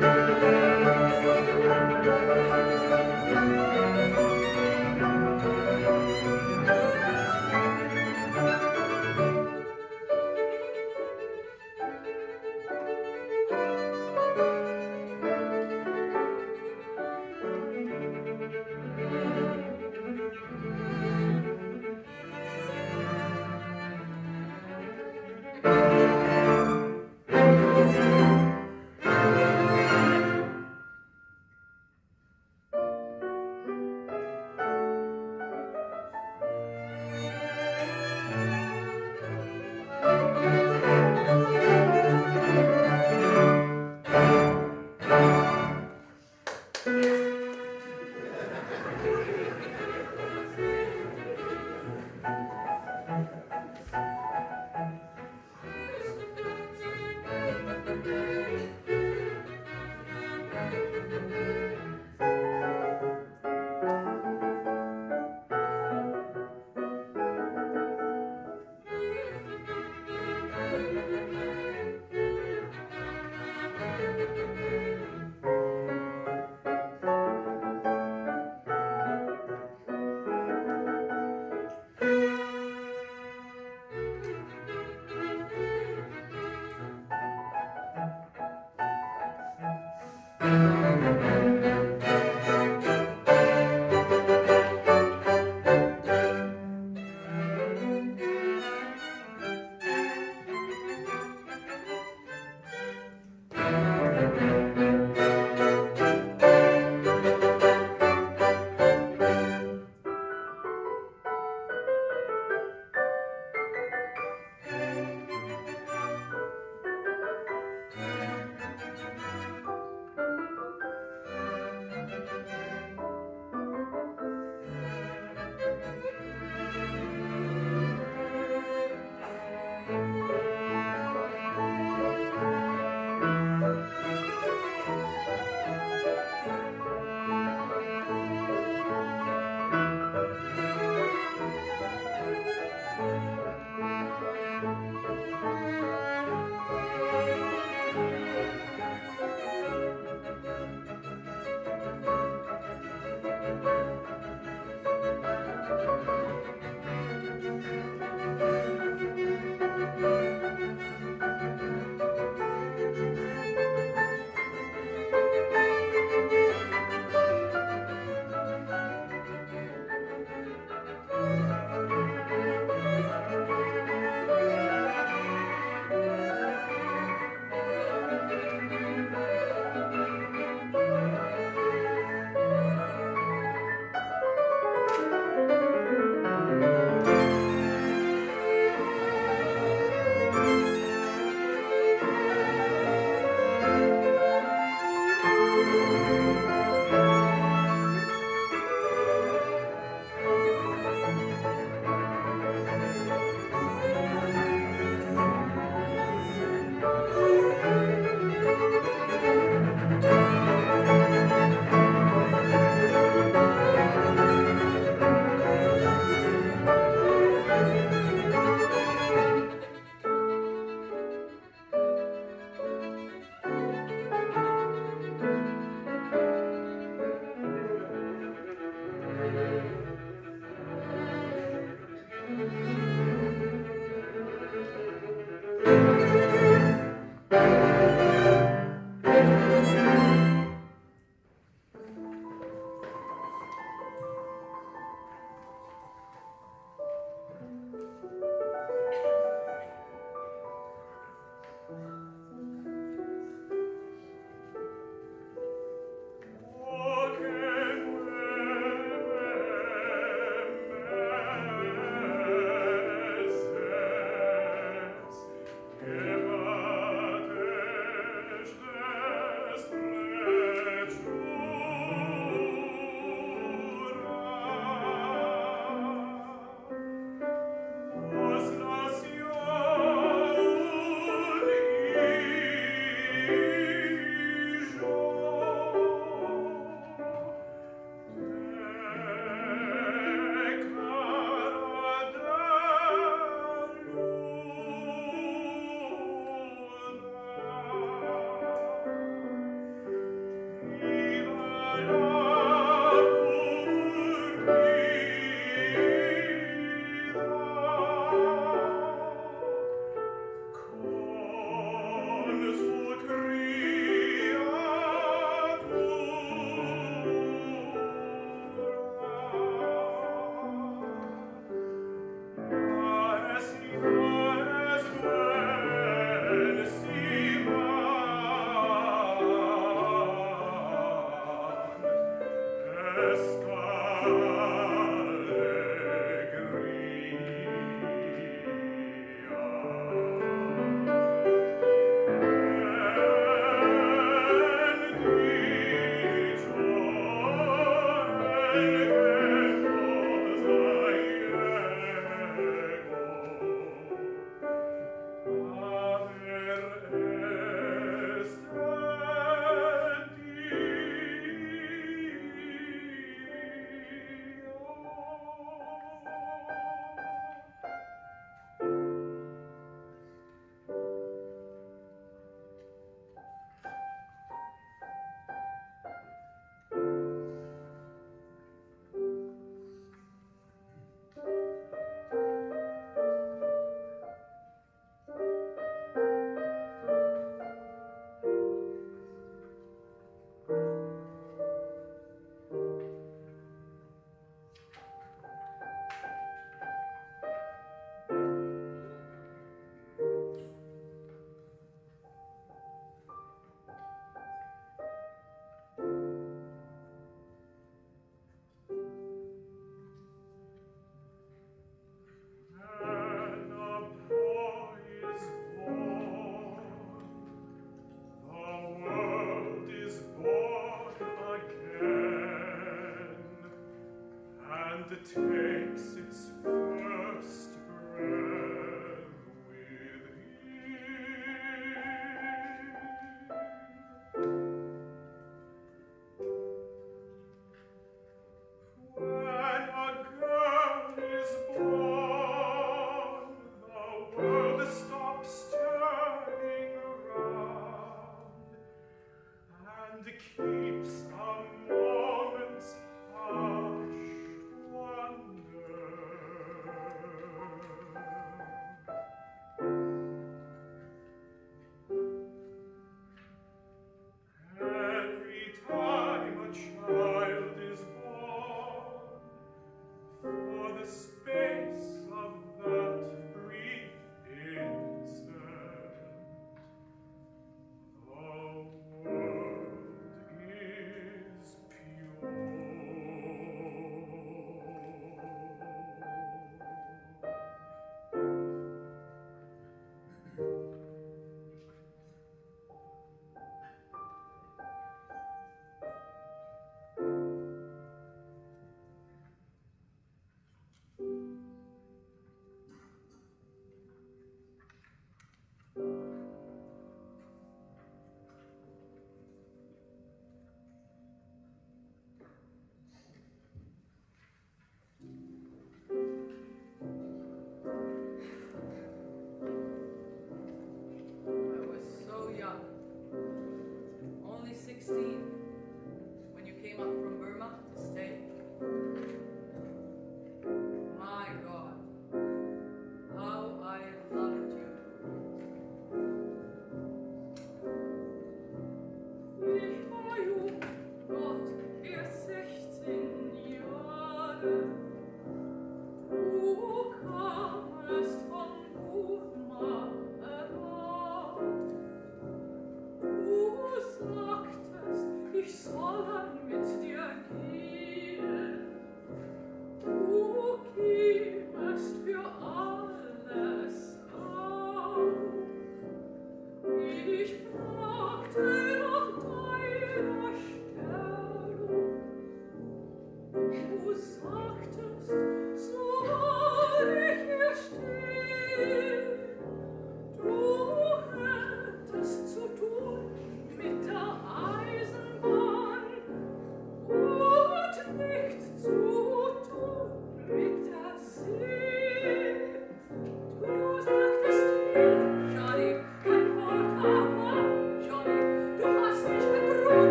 Yeah.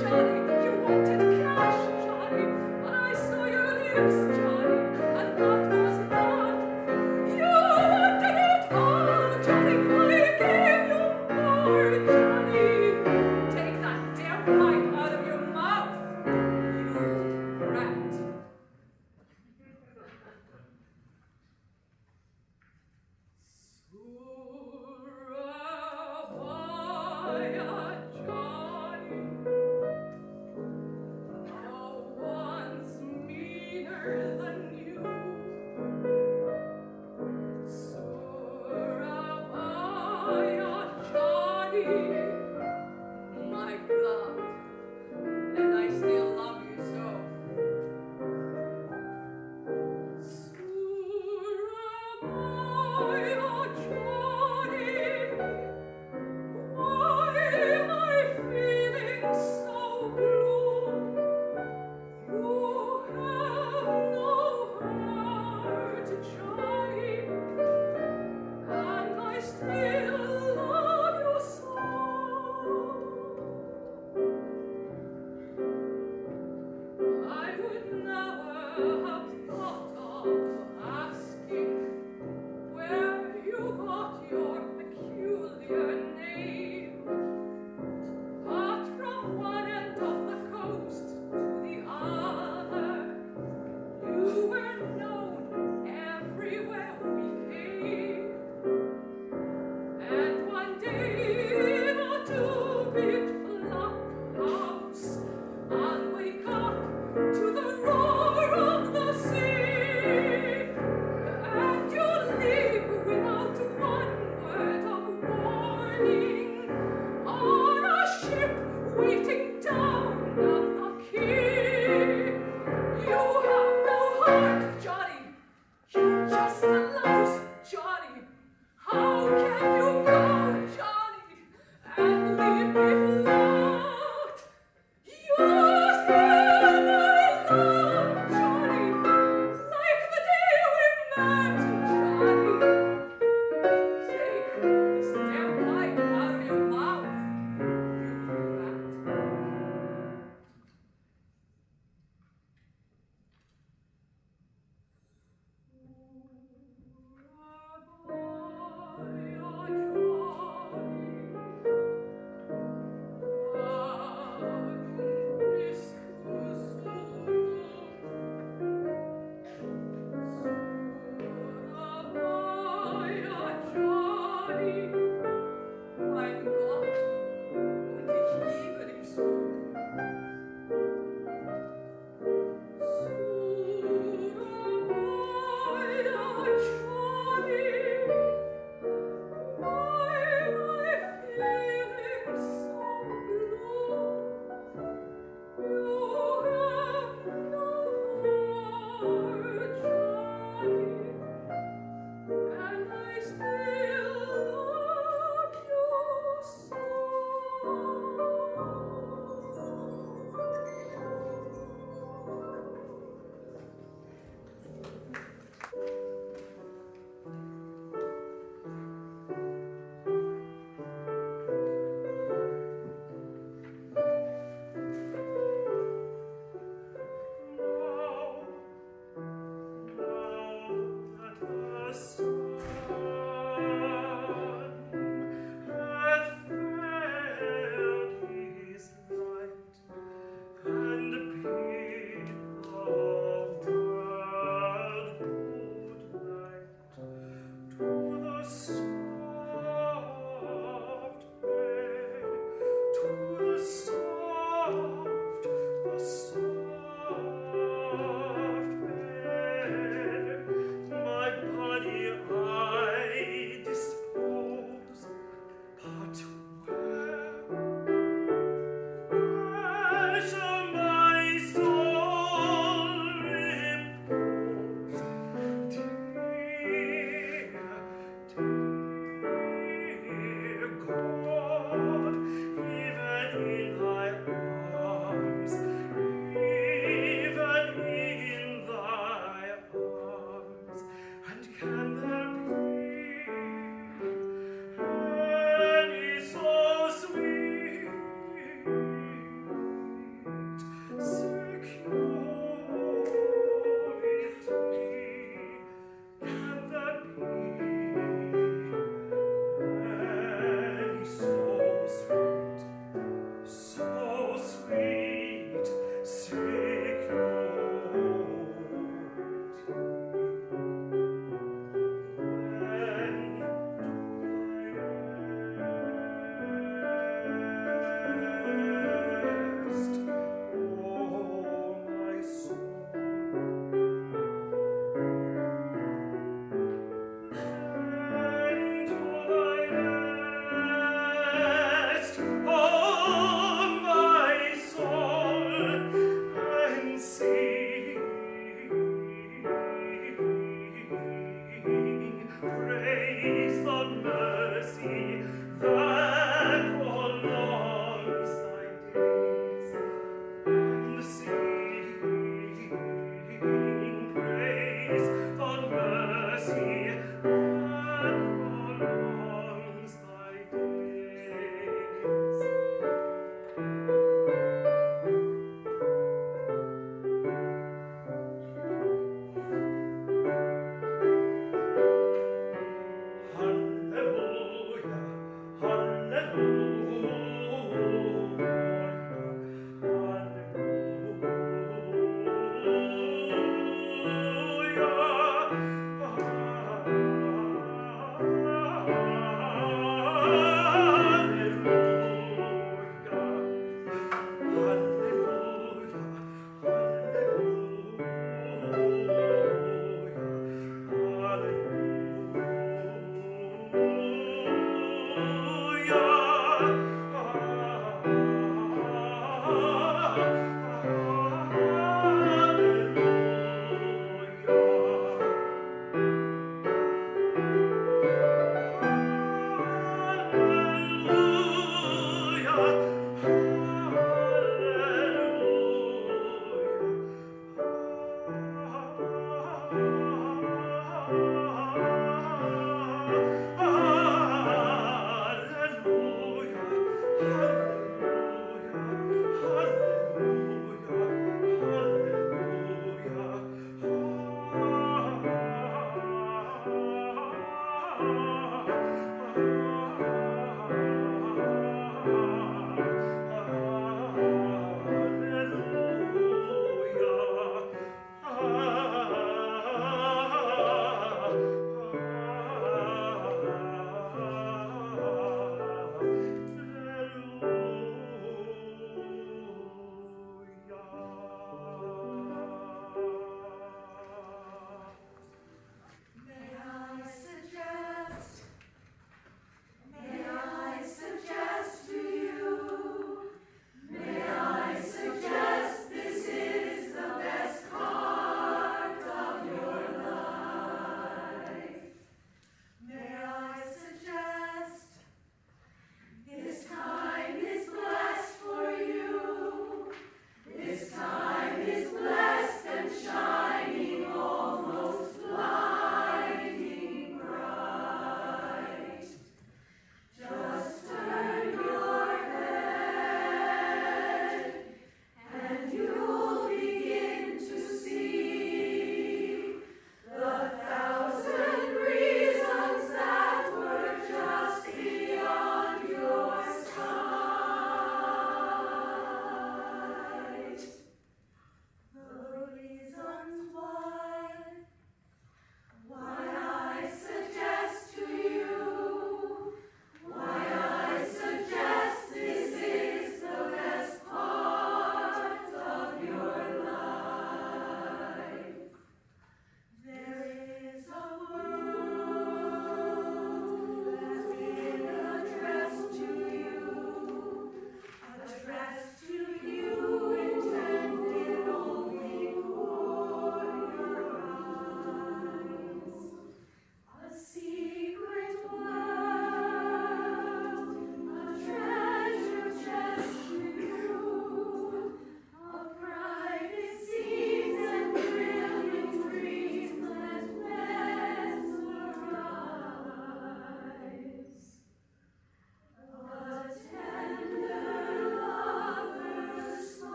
Johnny, you wanted cash, Johnny, but I saw your lips, Johnny.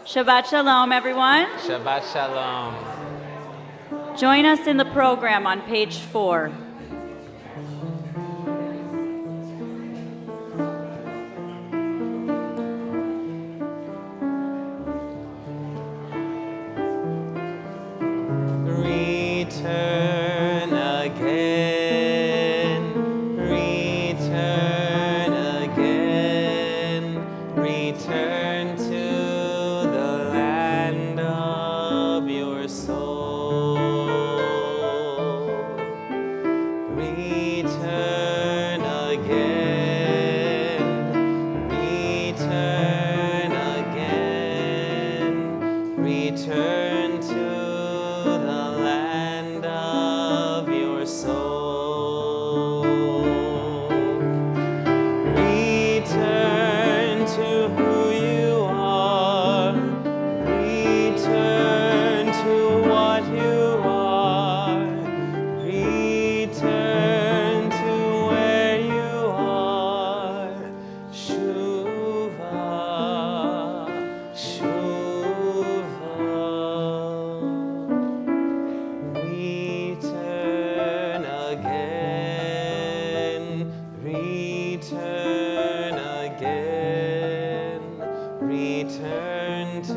Shabbat Shalom, everyone. Shabbat Shalom. Join us in the program on page 4. Return again, return again, return to the land of your soul. Return again, return again, return to the land of your soul. Return to who you are. Return to what you are. Return to where you are. Shuva, Shuva. Return again, return again, return to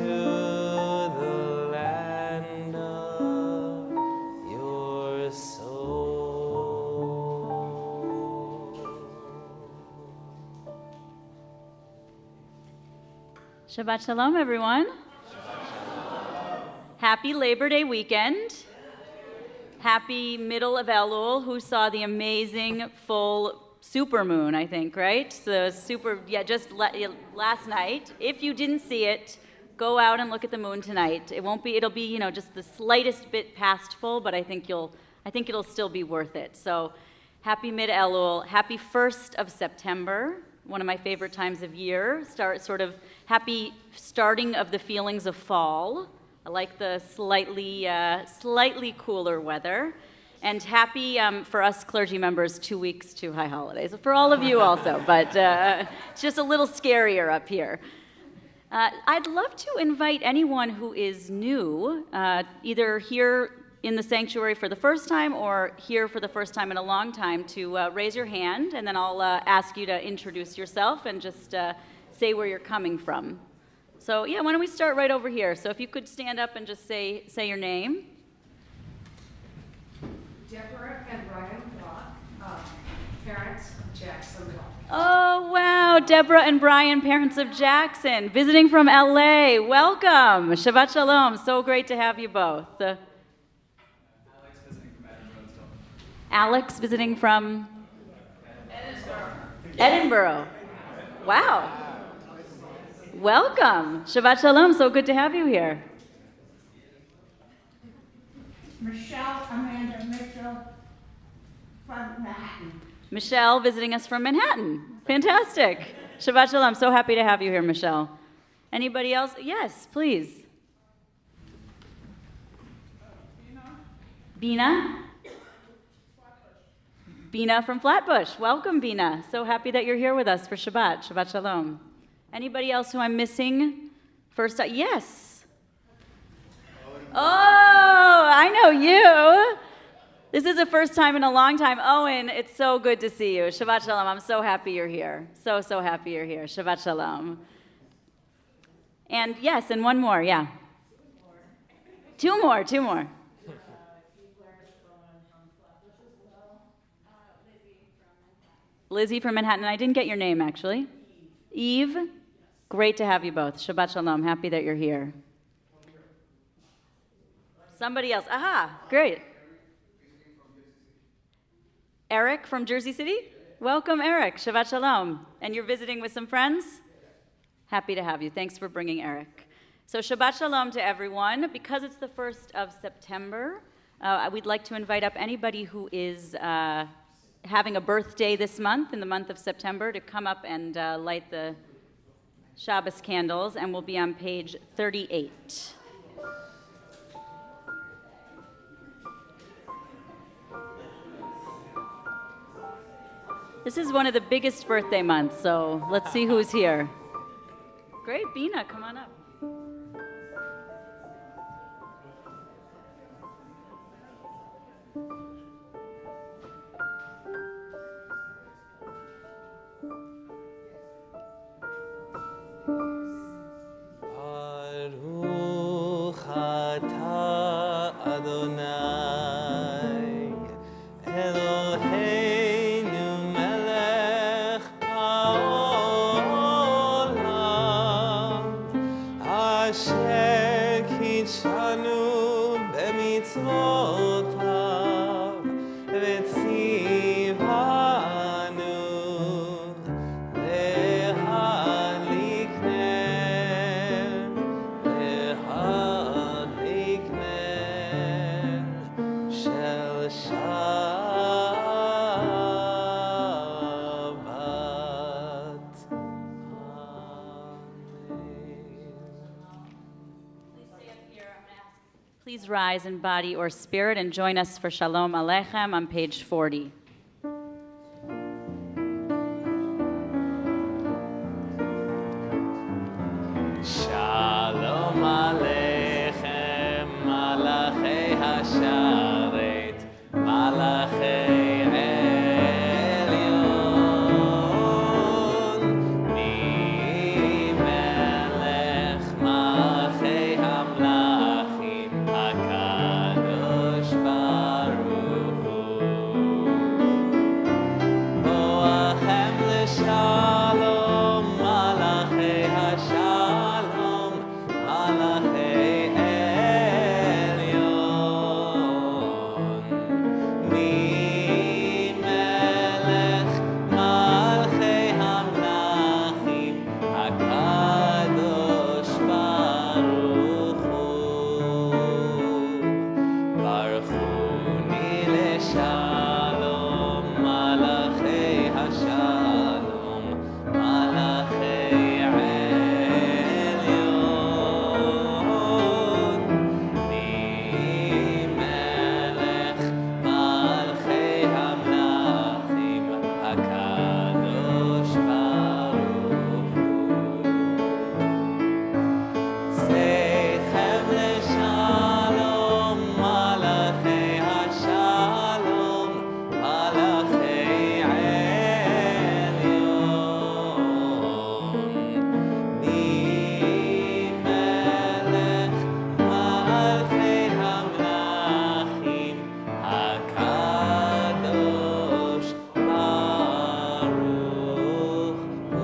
the land of your soul. Shabbat Shalom, everyone. Happy Labor Day weekend. Happy middle of Elul. Who saw the amazing full supermoon, I think, right? So last night. If you didn't see it, go out and look at the moon tonight. It'll be, just the slightest bit past full, but I think it'll still be worth it. So happy mid-Elul. Happy 1st of September, one of my favorite times of year. Happy starting of the feelings of fall. I like the slightly cooler weather. And happy for us clergy members, 2 weeks to high holidays. For all of you also, but it's just a little scarier up here. I'd love to invite anyone who is new, either here in the sanctuary for the first time or here for the first time in a long time, to raise your hand, and then I'll ask you to introduce yourself and just say where you're coming from. So yeah, why don't we start right over here? So if you could stand up and just say your name. Deborah and Brian Block, parents of Jackson Block. Oh wow, Deborah and Brian, parents of Jackson, visiting from LA. Welcome. Shabbat Shalom. So great to have you both. Alex visiting from Edinburgh. Wow. Welcome. Shabbat Shalom. So good to have you here. Michelle Amanda Mitchell from Manhattan. Michelle visiting us from Manhattan. Fantastic. Shabbat Shalom. So happy to have you here, Michelle. Anybody else? Yes, please. Bina? Bina from Flatbush. Welcome, Bina. So happy that you're here with us for Shabbat. Shabbat Shalom. Anybody else who I'm missing? Yes. Oh, I know you. This is the first time in a long time. Owen, it's so good to see you. Shabbat Shalom. I'm so happy you're here. So happy you're here. Shabbat Shalom. And yes, and one more, yeah. Two more. Lizzie from Manhattan. I didn't get your name, actually. Eve. Great to have you both. Shabbat Shalom. Happy that you're here. Somebody else. Aha, great. Eric from Jersey City? Welcome, Eric. Shabbat Shalom. And you're visiting with some friends? Happy to have you. Thanks for bringing Eric. So Shabbat Shalom to everyone. Because it's the 1st of September, we'd like to invite up anybody who is having a birthday this month, in the month of September, to come up and light the Shabbos candles, and we'll be on page 38. This is one of the biggest birthday months, so let's see who's here. Great, Bina, come on up. Baruch atah Adonai Eloheinu melech haolam asher kitshanu b'mitzvotav v'tzivanu shel Shabbat. Please rise in body or spirit and join us for Shalom Aleichem on page 40. Shalom Aleichem, Malachei Hasharet, Malachei Elyon, Mi Melech Malachei Hamlachim, HaKadosh Baruch Hu. Boachem l'shalom, Malachei Hashalom, Malachei Elyon. Mi Melech Malchei Hamlachim, HaKadosh Baruch Hu. Baruchuni l'shalom, Malachei Hashalom, Malachei Elyon. Mi Melech Malchei Hamlachim, HaKadosh Baruch Hu. Tzechem l'shalom, Malachei Hashalom, Malachei Elyon. Mi Melech Malchei Hamlachim, HaKadosh Baruch Hu.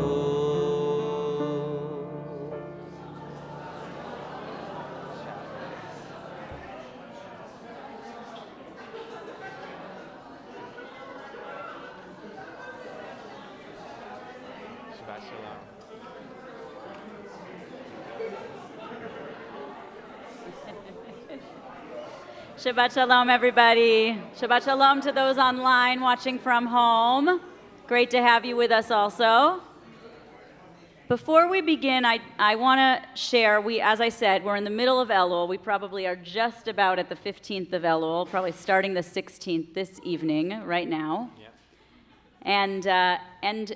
Shabbat Shalom. Shabbat Shalom, everybody. Shabbat Shalom to those online watching from home. Great to have you with us also. Before we begin, I want to share, as I said, we're in the middle of Elul. We probably are just about at the 15th of Elul, probably starting the 16th this evening, right now. Yep. And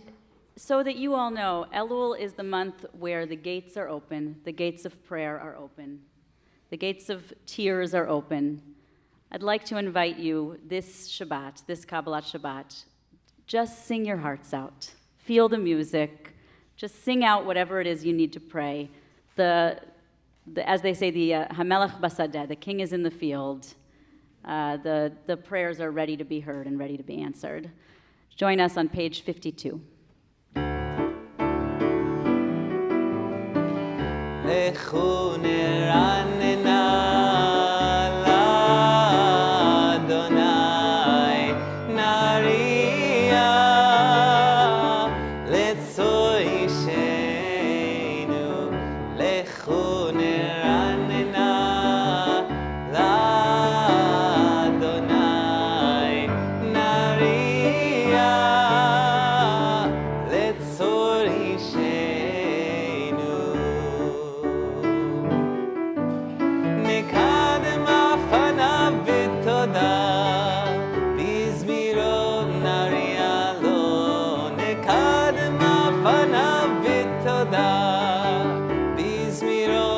so that you all know, Elul is the month where the gates are open, the gates of prayer are open, the gates of tears are open. I'd like to invite you this Shabbat, this Kabbalat Shabbat, just sing your hearts out. Feel the music. Just sing out whatever it is you need to pray. As they say, the Hamelech Basadeh, the king is in the field. The prayers are ready to be heard and ready to be answered. Join us on page 52. Lechu neranena l'Adonai nariya letzoishenu. Lechu neranena l'Adonai nariya letzoishenu. Nekadem afanav v'toda bizmirom nariya lo. Nekadem afanav v'toda bizmirom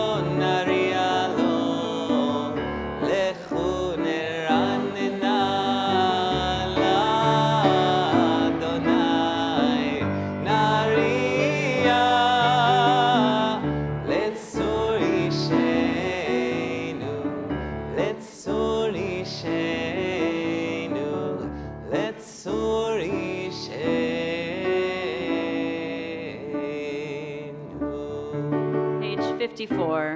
54.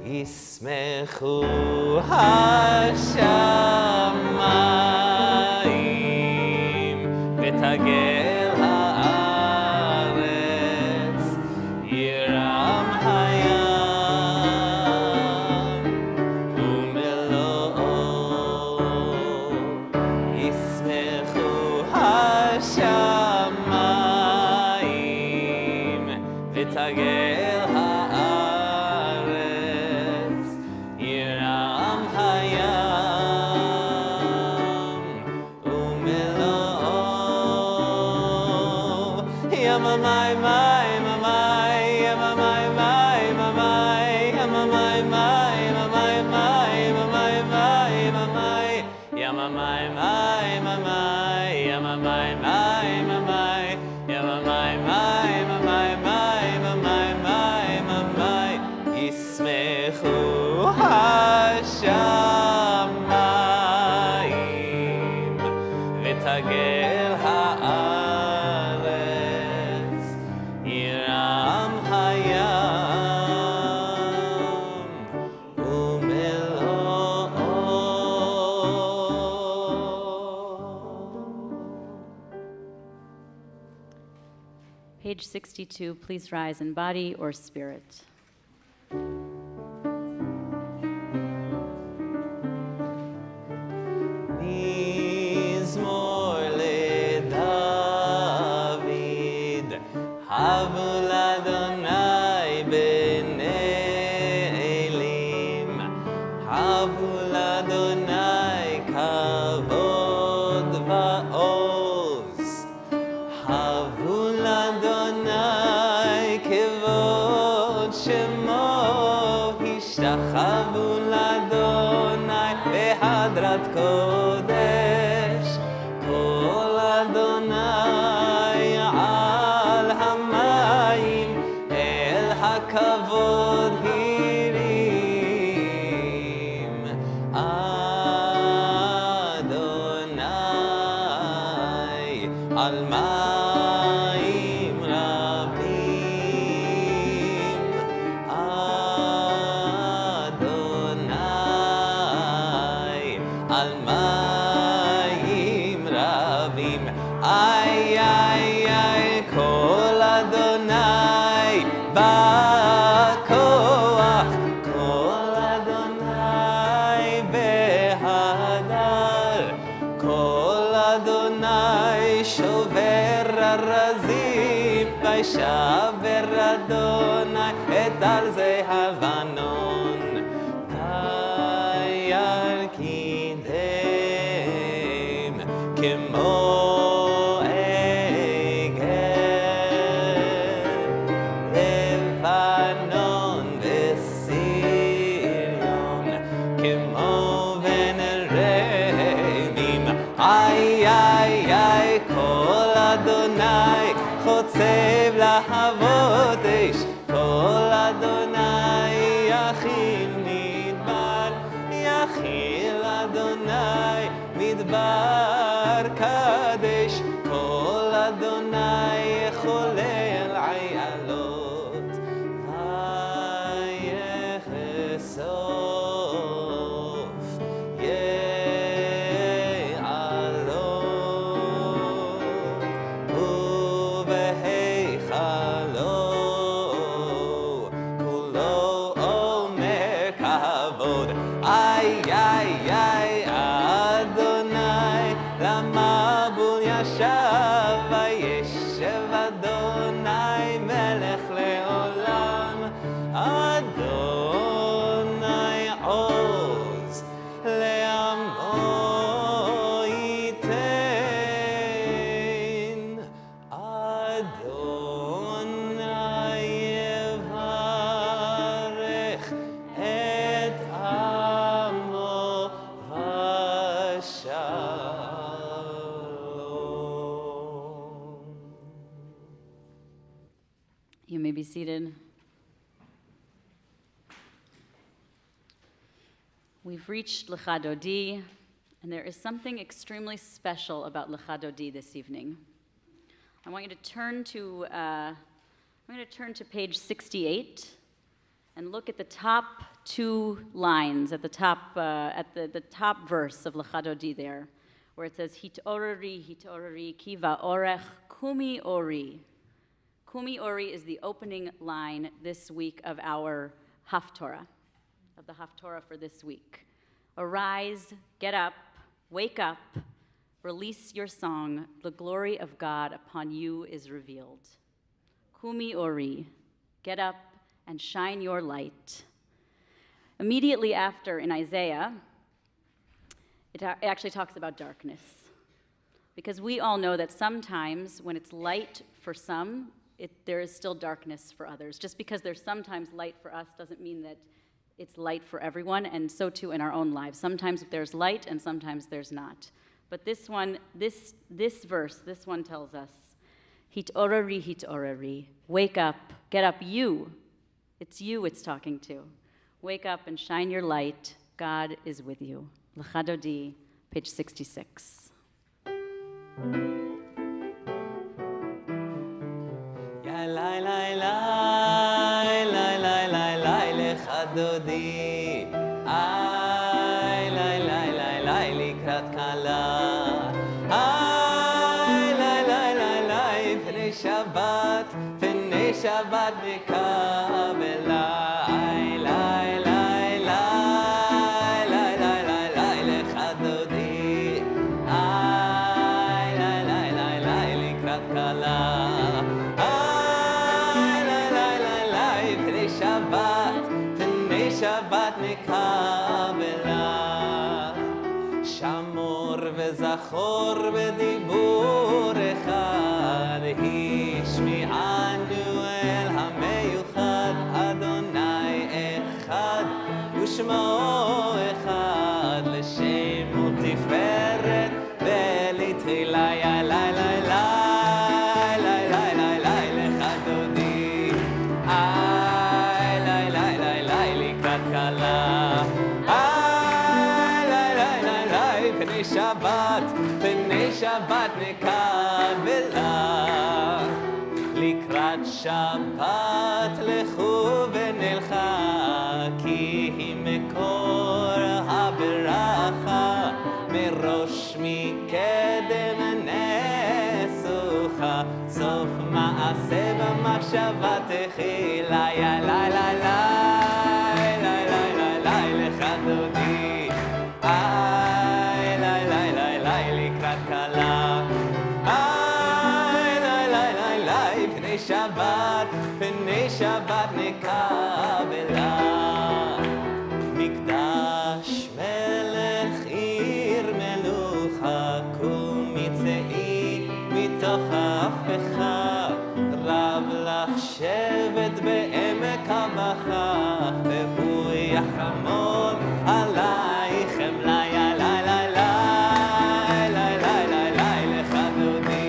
ישמחו השמיים ותגל הארץ, ירם הים ומלואו. ישמחו השמיים ותגל הארץ, ירם הים ומלואו. יממי מי ממי, יממי מי ממי, יממי מי ממי מי ממי מי ממי, יממי מי ממי, יממי מי ממי, יממי מי ממי מי ממי ממי, ישמחו השמיים ותגל הארץ, ירם הים ומלואו. Page 62, please rise in body or spirit. מזמור לדוד, הבו לאדוני בני אלים, הבו לאדוני כבוד ועוז, הבו לאדוני כבוד שמו, השתחוו לאדוני בהדרת קודש, כל אדוני על המים, אל הכבוד הרים. אדוני על מים רבים, אדוני על מים רבים. איי איי איי כל אדוני בכוח, כל אדוני בהדר, כל אדוני שובר ארזים, וישבר אדוני את ארזי הלבנון, וירקידם כמו עגל, לבנון וסיריון כמו בן רבים. איי איי איי כל אדוני חוצב להבות אש, כל אדוני יכיל מדבר, יכיל אדוני מדבר קדש, כל אדוני חולל עיילות, ויחשוף יעלות, ובהיכלו כולו עומר כבוד. איי איי איי אדוני למבול ישב, וישב אדוני מלך לעולם, אדוני עוז לעמו ייתן, אדוני יברך את עמו ושלום. You may be seated. We've reached Lecha Dodi, and there is something extremely special about Lecha Dodi this evening. I want you to turn to I'm going to turn to page 68 and look at the top 2 lines at the top verse of Lecha Dodi there, where it says Hitorari ki va'orech kumi ori. Kumi ori is the opening line this week of our Haftorah, of the Haftorah for this week. Arise, get up, wake up, release your song. The glory of God upon you is revealed. Kumi ori, get up and shine your light. Immediately after, in Isaiah, it actually talks about darkness. Because we all know that sometimes when it's light for some, there is still darkness for others. Just because there's sometimes light for us doesn't mean that it's light for everyone, and so too in our own lives. Sometimes there's light and sometimes there's not. But this one, this verse, this one tells us, Hitorari, wake up, get up, you. It's you it's talking to. Wake up and shine your light. God is with you. Lecha Dodi, page 66. Lecha Dodi, ay, likrat kala, ay, pnei Shabbat mikabela, ay, Lecha Dodi, ay, likrat kala, ay, pnei Shabbat mikabela. שמור וזכור בדיבור אחד, השמיענו אל המיוחד, אדוני אחד ושמו אחד, לשם ותפארת ולתהילה. Lecha Dodi, לקראת כלה, פני שבת נקבלה. לקראת שבת לכו ונלכה, כי היא מקור הברכה, מראש מקדם נסוכה, סוף מעשה במחשבה תחילה. Lecha Dodi, לקראת כלה, פני שבת נקבלה. מקדש מלך עיר מלוכה, קומי צאי מתוך ההפכה, רב לך שבט בעמק הבכה, והוא יחמול עלייך חמלה. Lecha Dodi,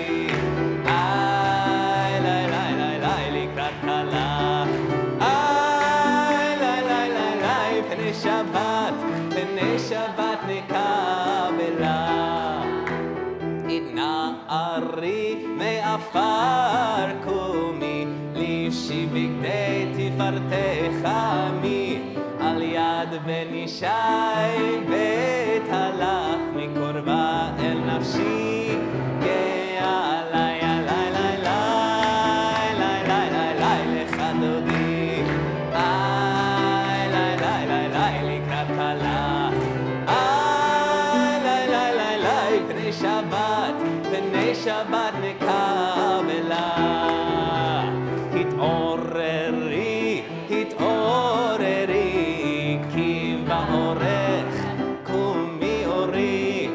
לקראת כלה, פני שבת נקבלה. התנערי מעפר קומי, לבשי בגדי תפארתך עמי, על יד בן ישי בית הלך, מקורבה אל נפשי גאה עלי. Lecha Dodi, לקראת כלה, פני שבת נקבלה. התעוררי, כי באורך קומי אורי,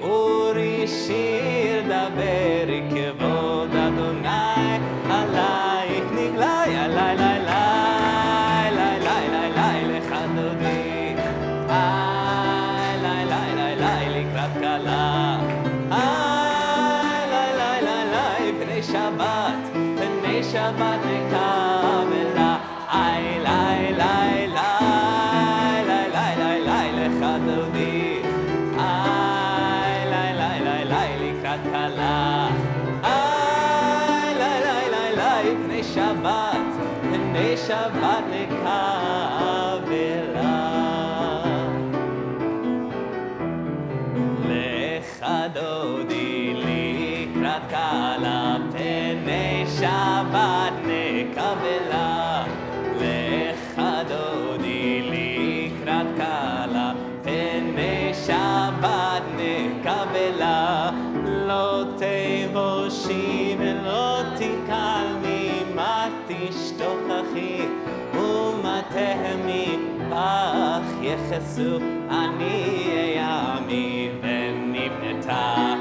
אורי שיר דברי, כבוד אדוני עלייך נגלה. Lecha Dodi, לקראת כלה, לשבת נקבלה. לך דודי לקראת קלה, פני שבת נקבלה. לך דודי לקראת קלה, פני שבת נקבלה. לא תבושי ולא תקלמי, מה תשתוכחי ומה תהמי, בך יחסו אני עמי, ונבנתה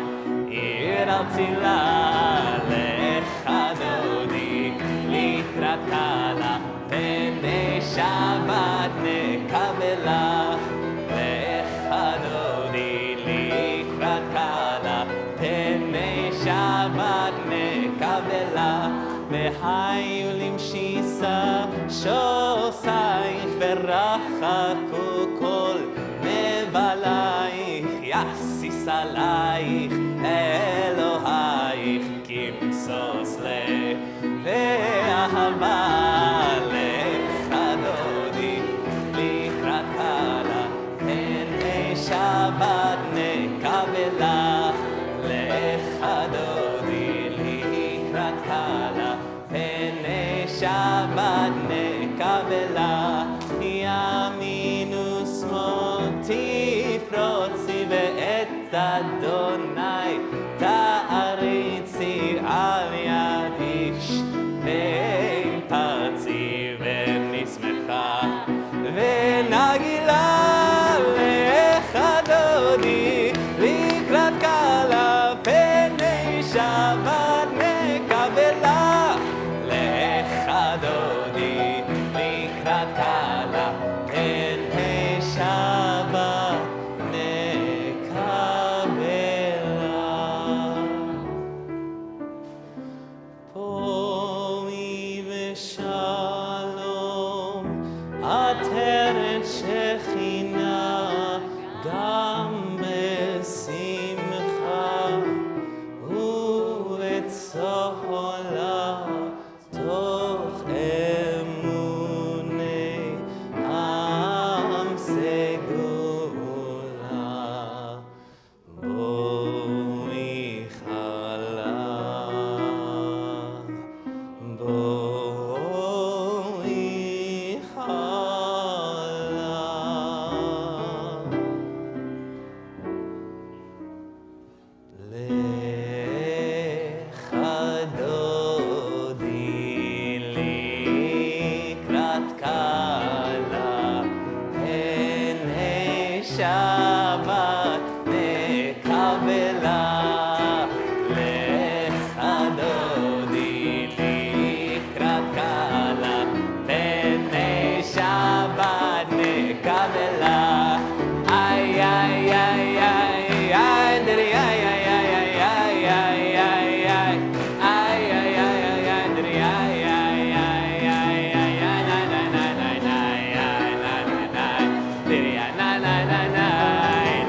עיר על צילה. לך דודי לקראת קלה, פני שבת נקבלה. לך דודי לקראת קלה, פני שבת נקבלה. והיו למשיסה שוסייך, ורחקו כל מבלייך, יסיס עלייך אלוהייך, כמסוס לב ואהבה. לך דודי לקראת קלה, פני שבת נקבלה. לך דודי לקראת קלה, פני שבת נקבלה. ימין ושמאל תפרוצי, ואת אדוני תעריצי על יד איש, ואם פרצי ונשמחה ונגילה. לך דודי לקראת קלה, פני שבת נקבלה. לך דודי לקראת קלה, פני שבת נקבלה. פומי ושלום, עטרת שכינה, גם בשמחה ובצהלה, תוך אמוני עם סגולה. בואי חלה, בואי חלה. לך דודי לקראת קלה, פני שבת נקבלה. לך דודי לקראת קלה, פני שבת נקבלה. איי איי איי איי איי דרי איי איי איי איי איי איי איי איי איי איי איי דרי איי איי איי איי איי איי נה נה נה נה נה נה נה דרי נה נה נה נה.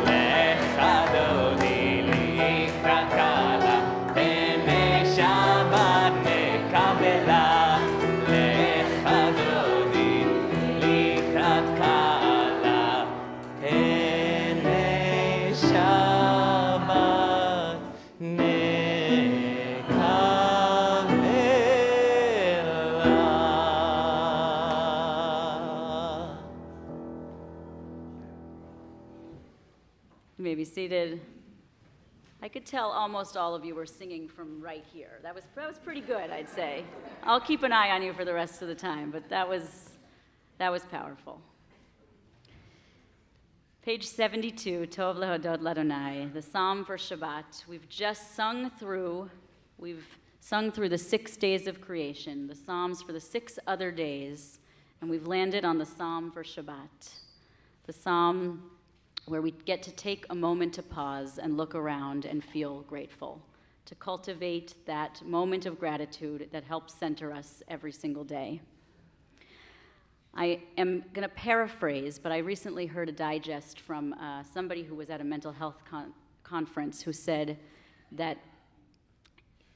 לך דודי לקראת קלה, פני שבת נקבלה. לך דודי לקראת קלה, פני שבת נקבלה. You may be seated. I could tell almost all of you were singing from right here. That was pretty good, I'd say. I'll keep an eye on you for the rest of the time, but that was powerful. Page 72, Tov Lehodot Ladonai, the Psalm for Shabbat. We've sung through the 6 days of creation, the Psalms for the 6 other days, and we've landed on the Psalm for Shabbat, the Psalm where we get to take a moment to pause and look around and feel grateful, to cultivate that moment of gratitude that helps center us every single day. I am going to paraphrase, but I recently heard a digest from somebody who was at a mental health conference who said that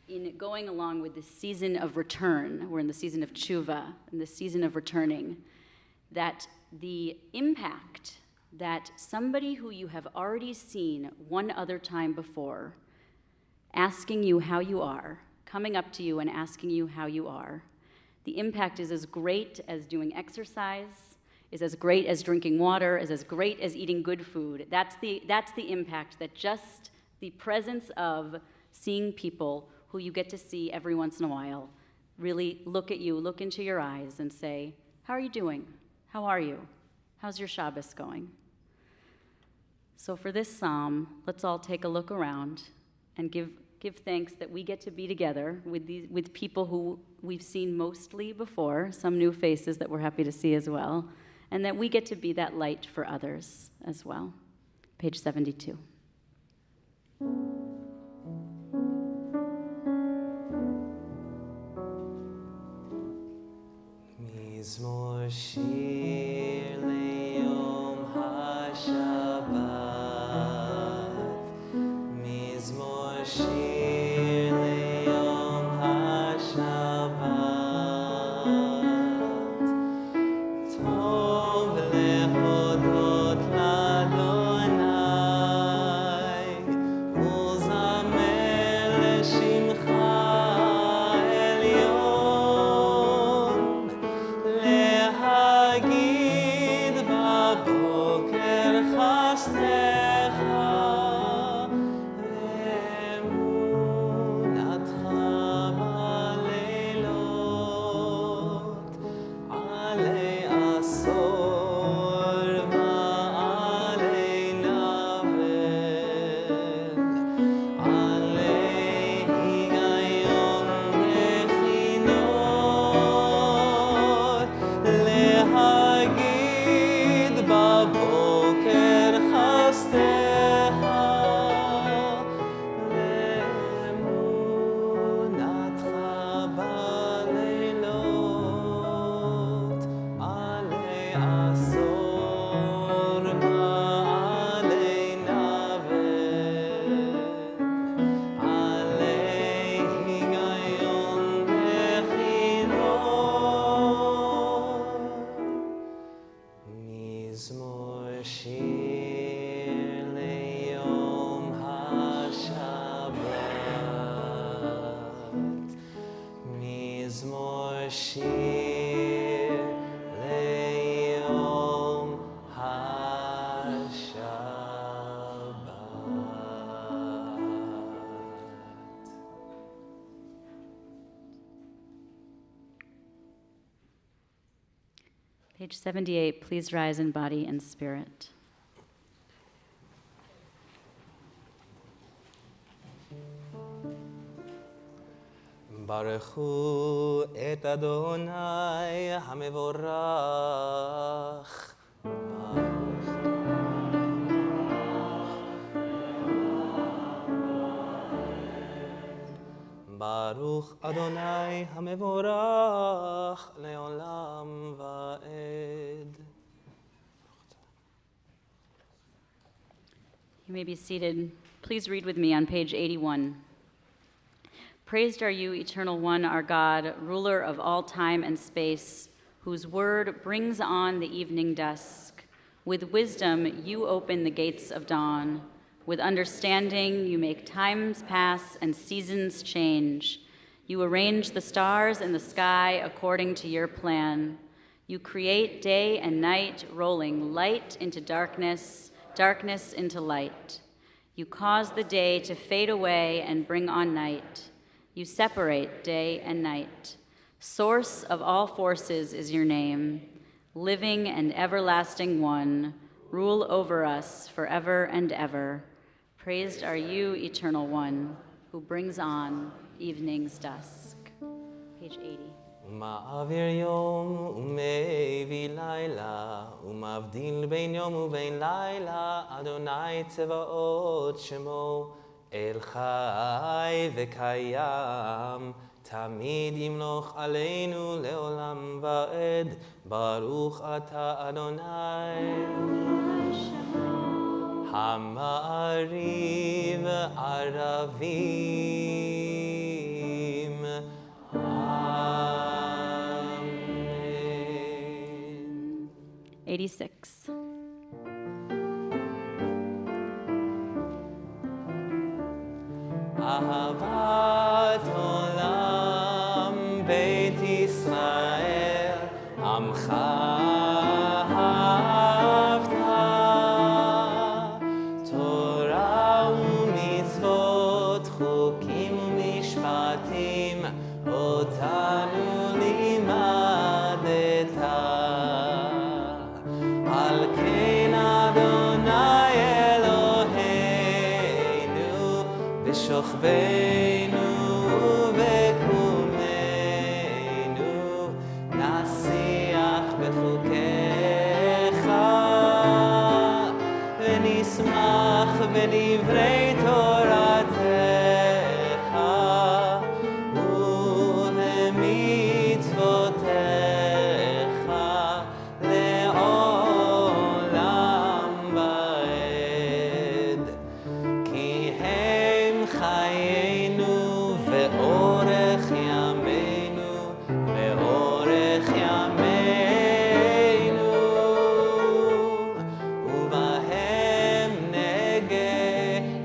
in going along with this season of return, we're in the season of tshuva, in the season of returning, that the impact that somebody who you have already seen one other time before, asking you how you are, coming up to you and asking you how you are, the impact is as great as doing exercise, is as great as drinking water, is as great as eating good food. That's the impact that just the presence of seeing people who you get to see every once in a while really look at you, look into your eyes and say, how are you doing? How are you? How's your Shabbos going? So for this psalm, let's all take a look around and give thanks that we get to be together with people who we've seen mostly before, some new faces that we're happy to see as well, and that we get to be that light for others as well. Page 72. מזמור שיר ליום השבת, מזמור שיר ליום השבת, טוב להודות לאדוני ולזמר לשמך עליון, להגיד בבוקר חסדך ואמונתך בלילות, עלי עשור ועלי נבל, עלי היגיון וכינור, להגיד בבוקר חסדך ואמונתך בלילות, עלי עשור ועלי נבל, עלי היגיון וכינור. מזמור שיר ליום השבת, מזמור שיר ליום השבת. Page 78, please rise in body and spirit. ברכו את אדוני המבורך. ברוך אדוני המבורך לעולם ועד. You may be seated. Please read with me on page 81. Praised are you, Eternal One, our God, ruler of all time and space, whose word brings on the evening dusk. With wisdom, you open the gates of dawn. With understanding, you make times pass and seasons change. You arrange the stars in the sky according to your plan. You create day and night, rolling light into darkness, darkness into light. You cause the day to fade away and bring on night. You separate day and night. Source of all forces is your name. Living and everlasting one, rule over us forever and ever. Praised are you, Eternal One, who brings on evening's dusk. Page 80. ומעביר יום ומביא לילה, ומבדיל בין יום ובין לילה, אדוני צבאות שמו, אל חי וקיים, תמיד ימלוך עלינו לעולם ועד, ברוך אתה אדוני. המעריב ערבי, 86. אהבת עולם בית ישראל עמך אהבת תורה ומצוות חוקים ומשפטים אותנו לימדת על כן אדוני אלוהינו בשוכבנו ובקומנו נשיח בחוקיך ונשמח בדברי תורתך ובמצוותיך לעולם ועד כי הם חיינו ואורך ימינו ואורך ימינו ובהם נגה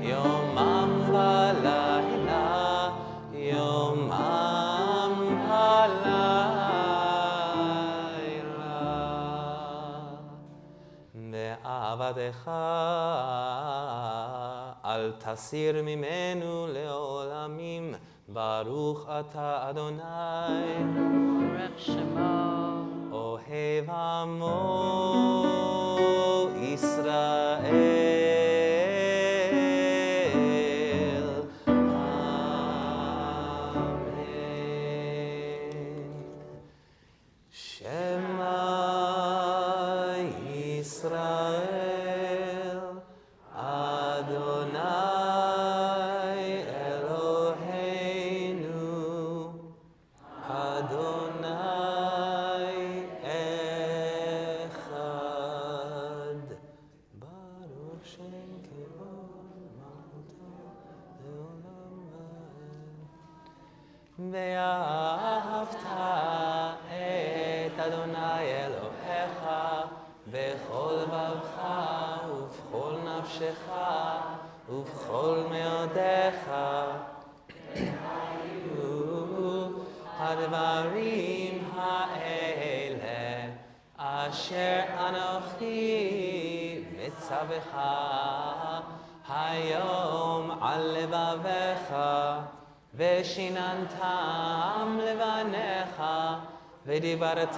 יומם ולילה יומם ולילה בעבדך אל תסיר ממנו לעולמים ברוך אתה אדוני ברוך שמו. אוהב עמו ישראל אמן שמע ישראל אדוני אלוהינו אדוני אחד ברוך שם כבוד מלכותו לעולם ועד ואהבת את אדוני אלוהיך בכל לבבך ובכל נפשך ובכל מאודיך הדברים האלה אשר אנוכי מצווך היום על לבביך ושיננתם לבניך ודיברת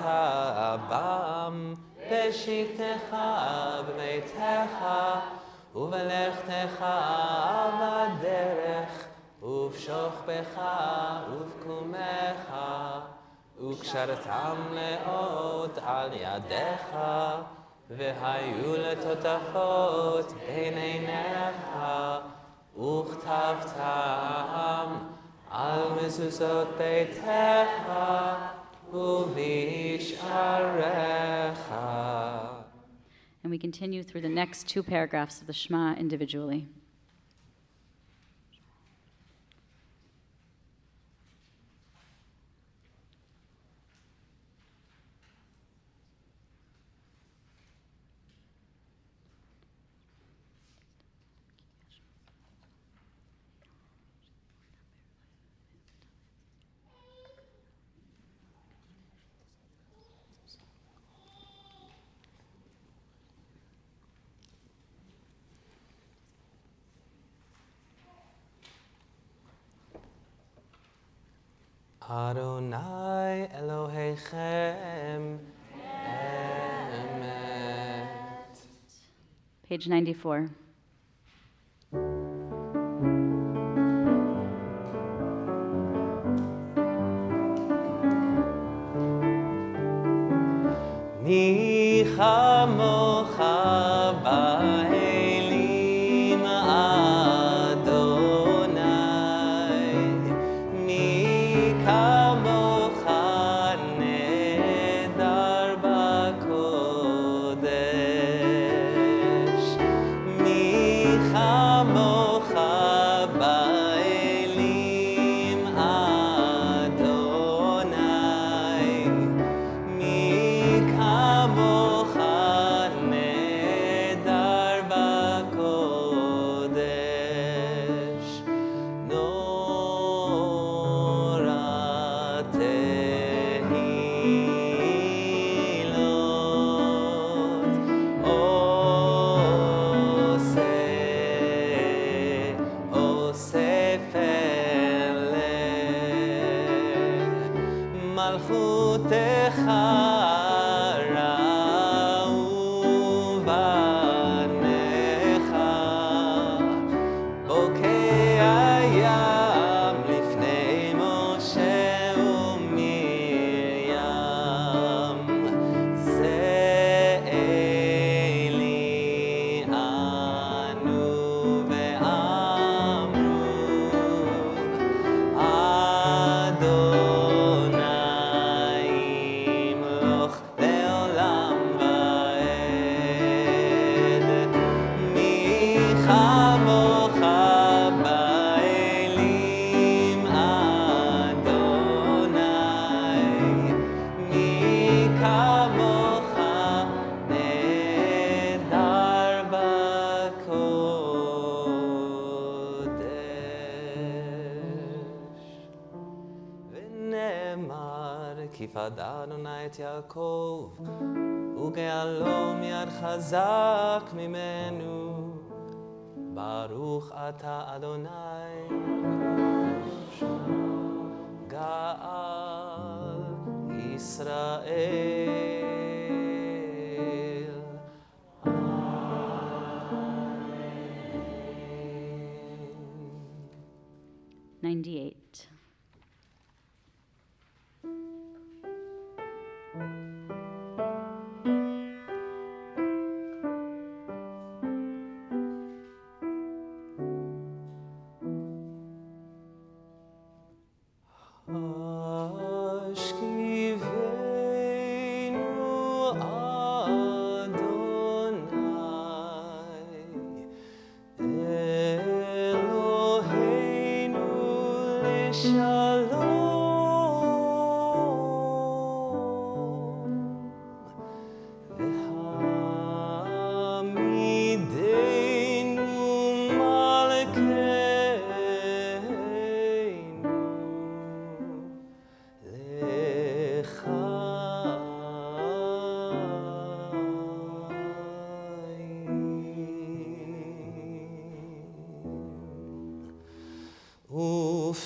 בם בשבתך בביתך ובלכתך בדרך ובשוכבך ובקומך וקשרתם לאות על ידיך והיו לטוטפות בין עיניך וכתבתם על מזוזות ביתך ובשעריך. And we continue through the next two paragraphs of the Shema individually. Adonai Elohechem Emet. Page 94. Mi chamocha ba'elim Adonai, mi kamocha nedar ba'kodesh, mi chamocha ba'elim Adonai, mi kamocha ידע אדוני את יעקב, וגאלו מיד חזק ממנו. ברוך אתה אדוני, גאל ישראל. 98.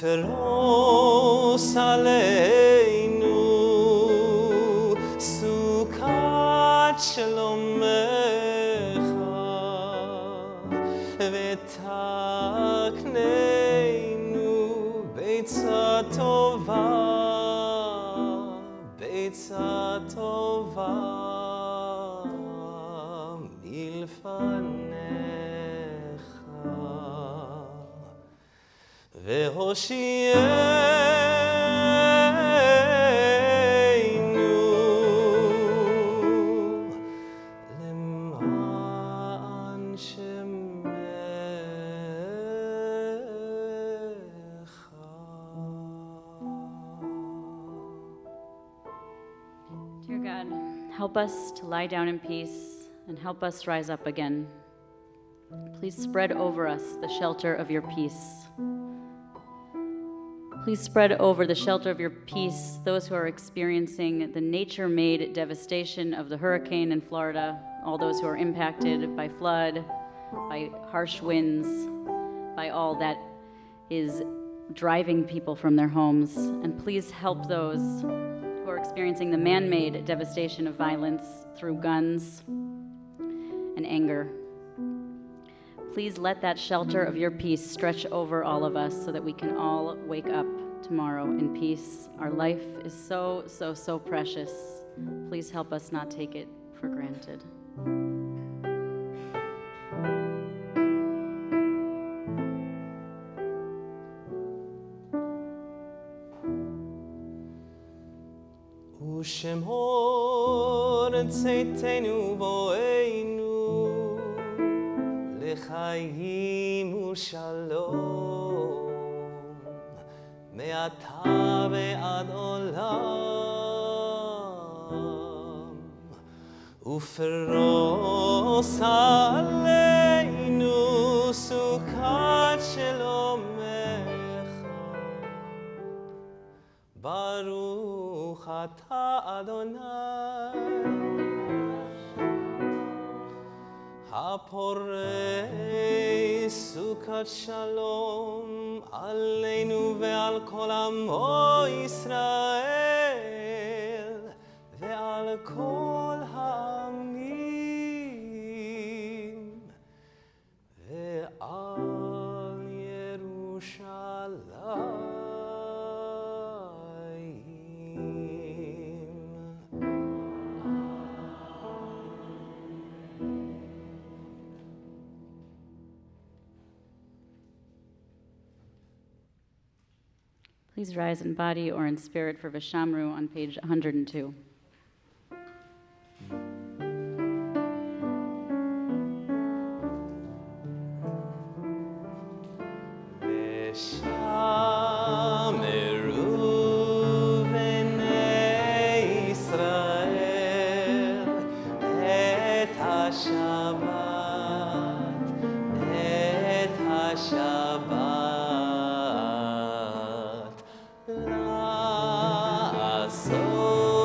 ופרוס עלינו סוכת שלומך ותקננו ביצה טובה מלפניך והושיענו למען שמך. Dear God, help us to lie down in peace and help us rise up again. Please spread over us the shelter of your peace. Please spread over the shelter of your peace those who are experiencing the nature-made devastation of the hurricane in Florida, all those who are impacted by flood, by harsh winds, by all that is driving people from their homes. And please help those who are experiencing the man-made devastation of violence through guns and anger. Please let that shelter of your peace stretch over all of us so that we can all wake up tomorrow in peace. Our life is so, so, so precious. Please help us not take it for granted. ושמור צאתנו בואנו לחיים ושלום מעתה ועד עולם ופרוס עלינו סוכת שלומך ברוך אתה אדוני הפורש סוכת שלום עלינו ועל כל עמו ישראל ועל כל העמים ועל ירושלים. Please rise in body or in spirit for Vishamru on page 102. So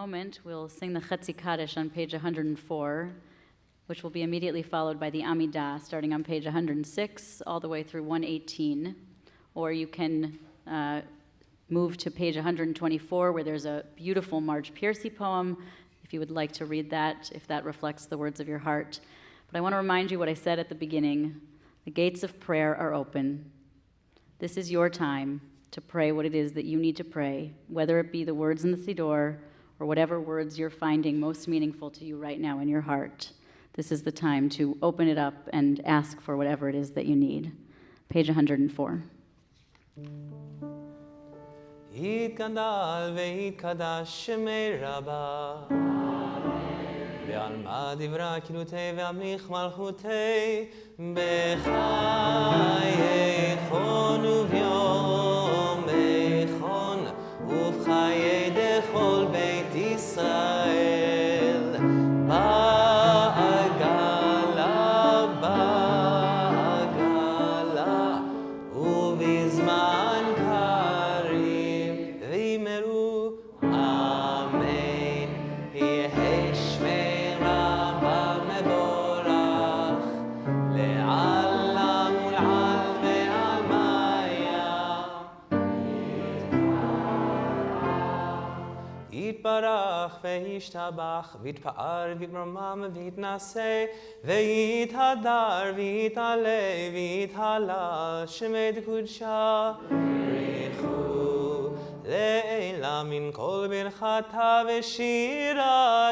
moment, we'll sing the Chetzi Kaddish on page 104, which will be immediately followed by the Amidah, starting on page 106 all the way through 118. Or you can move to page 124, where there's a beautiful Marge Piercy poem, if you would like to read that, if that reflects the words of your heart. But I want to remind you what I said at the beginning. The gates of prayer are open. This is your time to pray what it is that you need to pray, whether it be the words in the siddur or whatever words you're finding most meaningful to you right now in your heart. This is the time to open it up and ask for whatever it is that you need. Page 104. יתגדל ויתקדש שמי רבה בעלמא דברה קנותי והמליך מלכותי בחייכון וביום איכון ובחיי דכל בית ישראל בעגלה בעגלה ובזמן קריב ויאמרו אמן יהי שמי רבה מבורך לעלם ולעלמי עלמיה יתברך וישתבח ויתפאר ויתרומם ויתנשא ויתהדר ויתעלה ויתהלל שמי דקודשה ברכו לעילה מן כל ברכתה ושירתה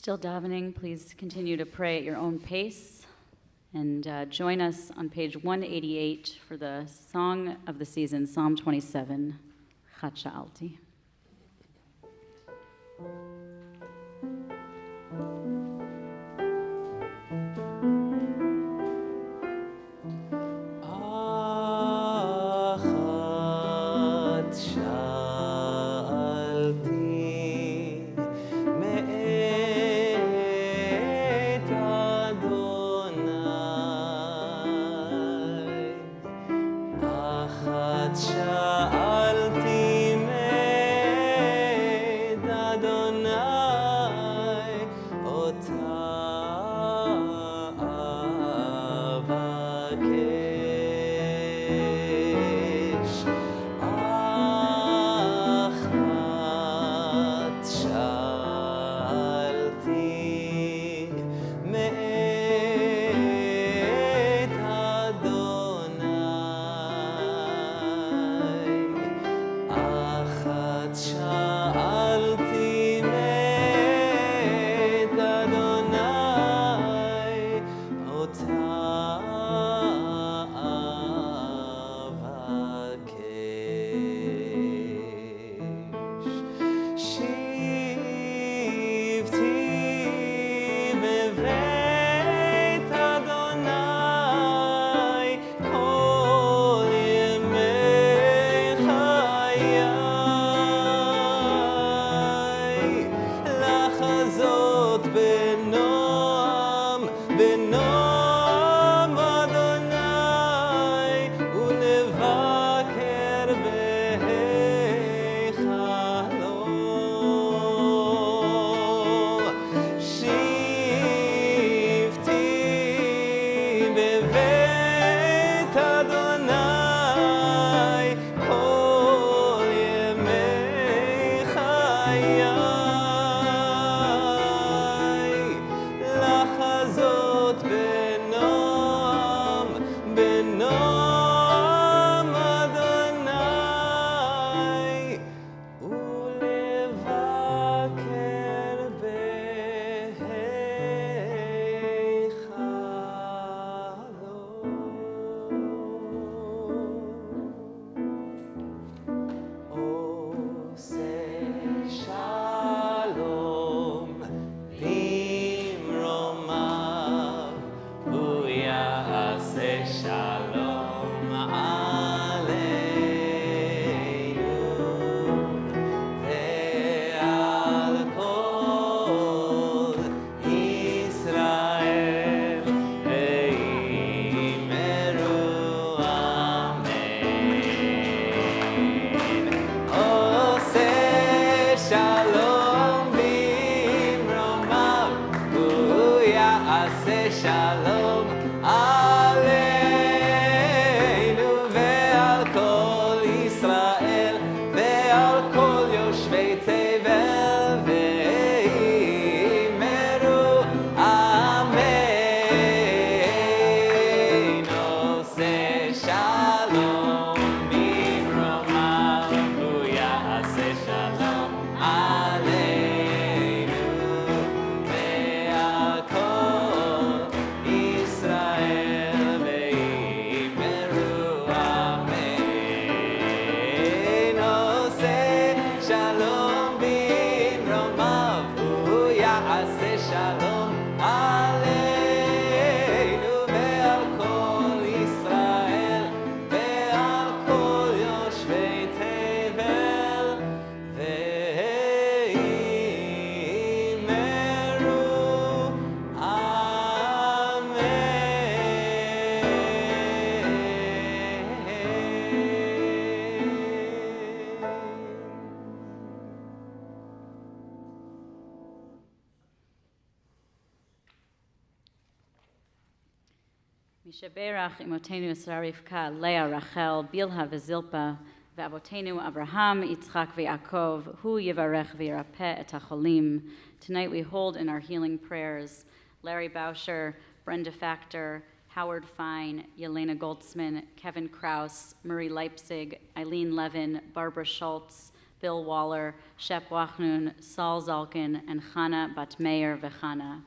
Still davening, please continue to pray at your own pace. And join us on page 188 for the song of the season, Psalm 27, Chat Sha'alti. Mishaberach imotenu Sarah Rivka, Leah, Rachel, Bilha v'Zilpa, v'avotenu Abraham, Yitzchak v'Yaakov, hu yivarech v'yirapeh et hacholim. Tonight we hold in our healing prayers Larry Bauscher, Brenda Factor, Howard Fine, Yelena Goldsman, Kevin Kraus, Murray Leipzig, Eileen Levin, Barbara Schultz, Bill Waller, Shep Wachnun, Saul Zalkin, and Chana Bat Meir Vechana.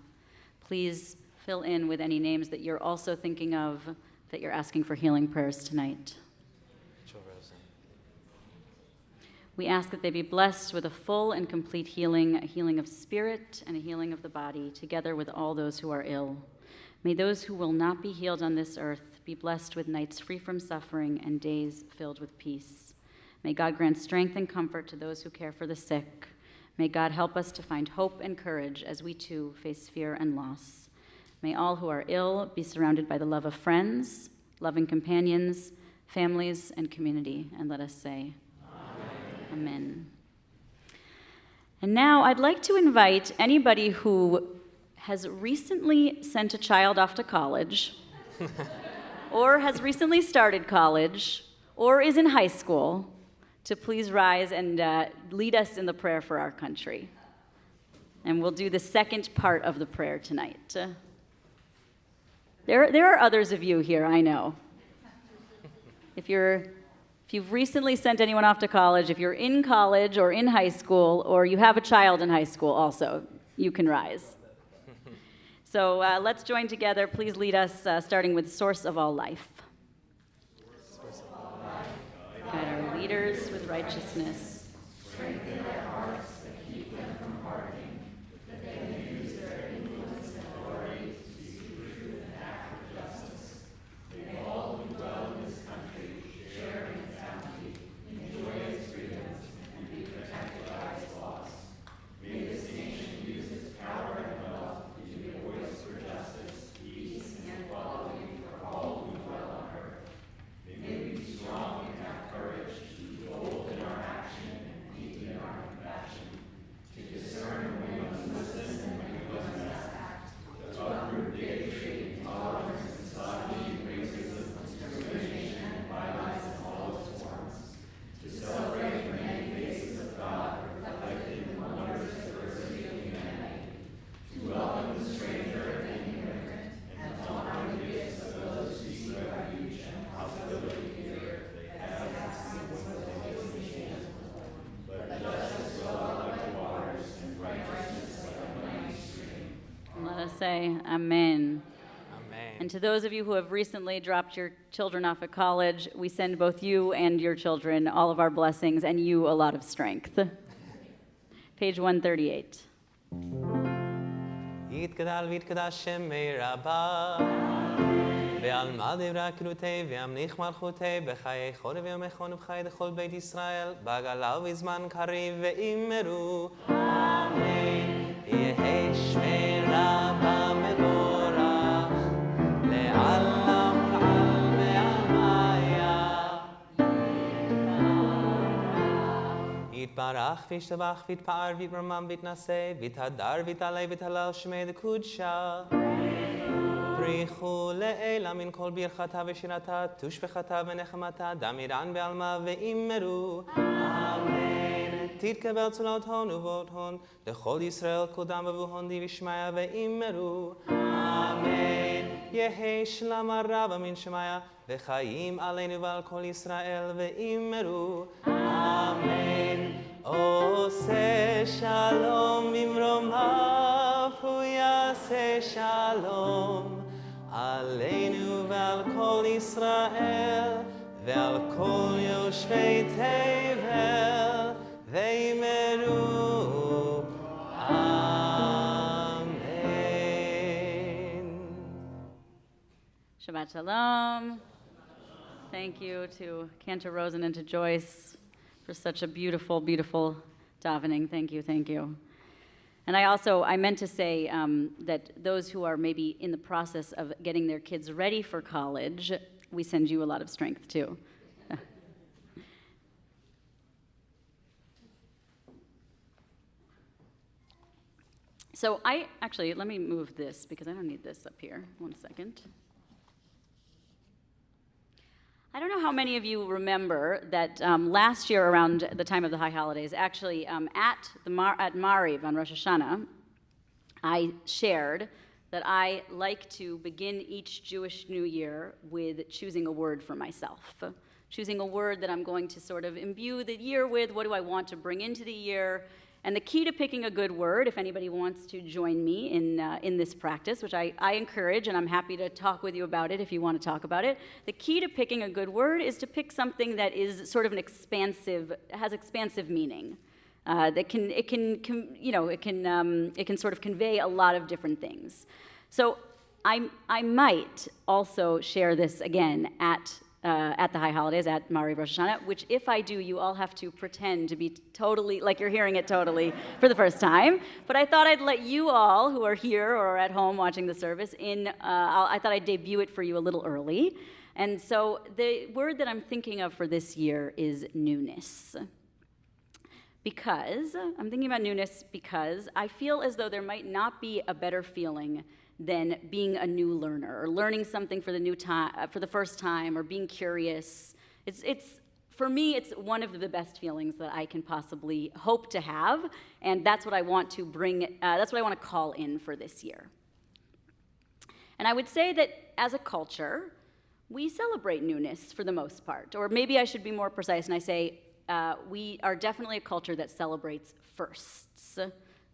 Please fill in with any names that you're also thinking of that you're asking for healing prayers tonight. We ask that they be blessed with a full and complete healing, a healing of spirit and a healing of the body, together with all those who are ill. May those who will not be healed on this earth be blessed with nights free from suffering and days filled with peace. May God grant strength and comfort to those who care for the sick. May God help us to find hope and courage as we too face fear and loss. May all who are ill be surrounded by the love of friends, loving companions, families, and community. And let us say, Amen. And now I'd like to invite anybody who has recently sent a child off to college, or has recently started college, or is in high school, to please rise and lead us in the prayer for our country. And we'll do the second part of the prayer tonight. There are others of you here, I know. If you've recently sent anyone off to college, if you're in college or in high school, or you have a child in high school also, you can rise. So let's join together. Please lead us, starting with Source of All Life. Guide our leaders with righteousness. Strengthen their hearts and keep them from hardening, that they may use their influence and authority to seek the truth and act with justice. May all who dwell in this country share in its bounty, enjoy its freedoms, and be protected by its laws. May this nation use its power and wealth to be a voice for justice, peace, and equality for all who dwell on earth. May we be strong and have courage, bold in our action and deep in our compassion, to discern when we listen and when we must act, to uproot bigotry, intolerance, misogyny, racism, discrimination, and violence in all its forms, to celebrate the many faces of God reflected in the wondrous diversity of humanity, to welcome the stranger and immigrant, and to honor the gifts of those who seek refuge and possibility here, as vaccines with but justice will out like the waters, and righteousness like a mighty stream. Let us say, Amen. Amen. And to those of you who have recently dropped your children off at college, we send both you and your children all of our blessings, and you a lot of strength. Page 138. יתגדל ויתקדש שם רבה ועלמא דברי קרותי וימליך מלכותי בחיי חורף ויומכון ובחיי דכל בית ישראל בגלה ובזמן קריב ואמרו אמן יהי שמי רבה מבורך לעלם ולעל ועלמיה יתברך וישתבח ויתפאר ויתרומם ויתנשא ויתהדר ויתעלה ויתהלל שמי דקודשה בריחו לעילה מן כל ברכתה ושירתה תושבחתה ונחמתה דמירן בעלמה ואמרו אמן תתקבל צלות הון ובאות הון לכל ישראל קודם ובהון די ושמיה ואמרו אמן יהי שלום הרבה מן שמיה וחיים עלינו ועל כל ישראל ואמרו אמן עושה שלום ממרומיו הוא יעשה שלום עלינו ועל כל ישראל ועל כל יושבי תבל ואמרו אמן. Shabbat Shalom. Thank you to Cantor Rosen and to Joyce for such a beautiful, beautiful davening. Thank you, thank you. And I meant to say that those who are maybe in the process of getting their kids ready for college, we send you a lot of strength too. So let me move this because I don't need this up here. 1 second. I don't know how many of you remember that last year around the time of the high holidays, actually at Mariv on Rosh Hashanah, I shared that I like to begin each Jewish New Year with choosing a word for myself. choosing a word that I'm going to sort of imbue the year with. What do I want to bring into the year? And the key to picking a good word, if anybody wants to join me in this practice, which I encourage, and I'm happy to talk with you about it if you want to talk about it, the key to picking a good word is to pick something that is sort of has expansive meaning. It can sort of convey a lot of different things. So I might also share this again at the High Holidays, at Mari Rosh Hashanah, which if I do, you all have to pretend to be totally, like you're hearing it totally for the first time. But I thought I'd let you all who are here or are at home watching the service I thought I'd debut it for you a little early. And so the word that I'm thinking of for this year is newness. I'm thinking about newness because I feel as though there might not be a better feeling than being a new learner or learning something for the first time or being curious. For me, it's one of the best feelings that I can possibly hope to have, and that's what I want to bring. That's what I want to call in for this year. And I would say that as a culture, we celebrate newness for the most part, or maybe I should be more precise and I say we are definitely a culture that celebrates firsts.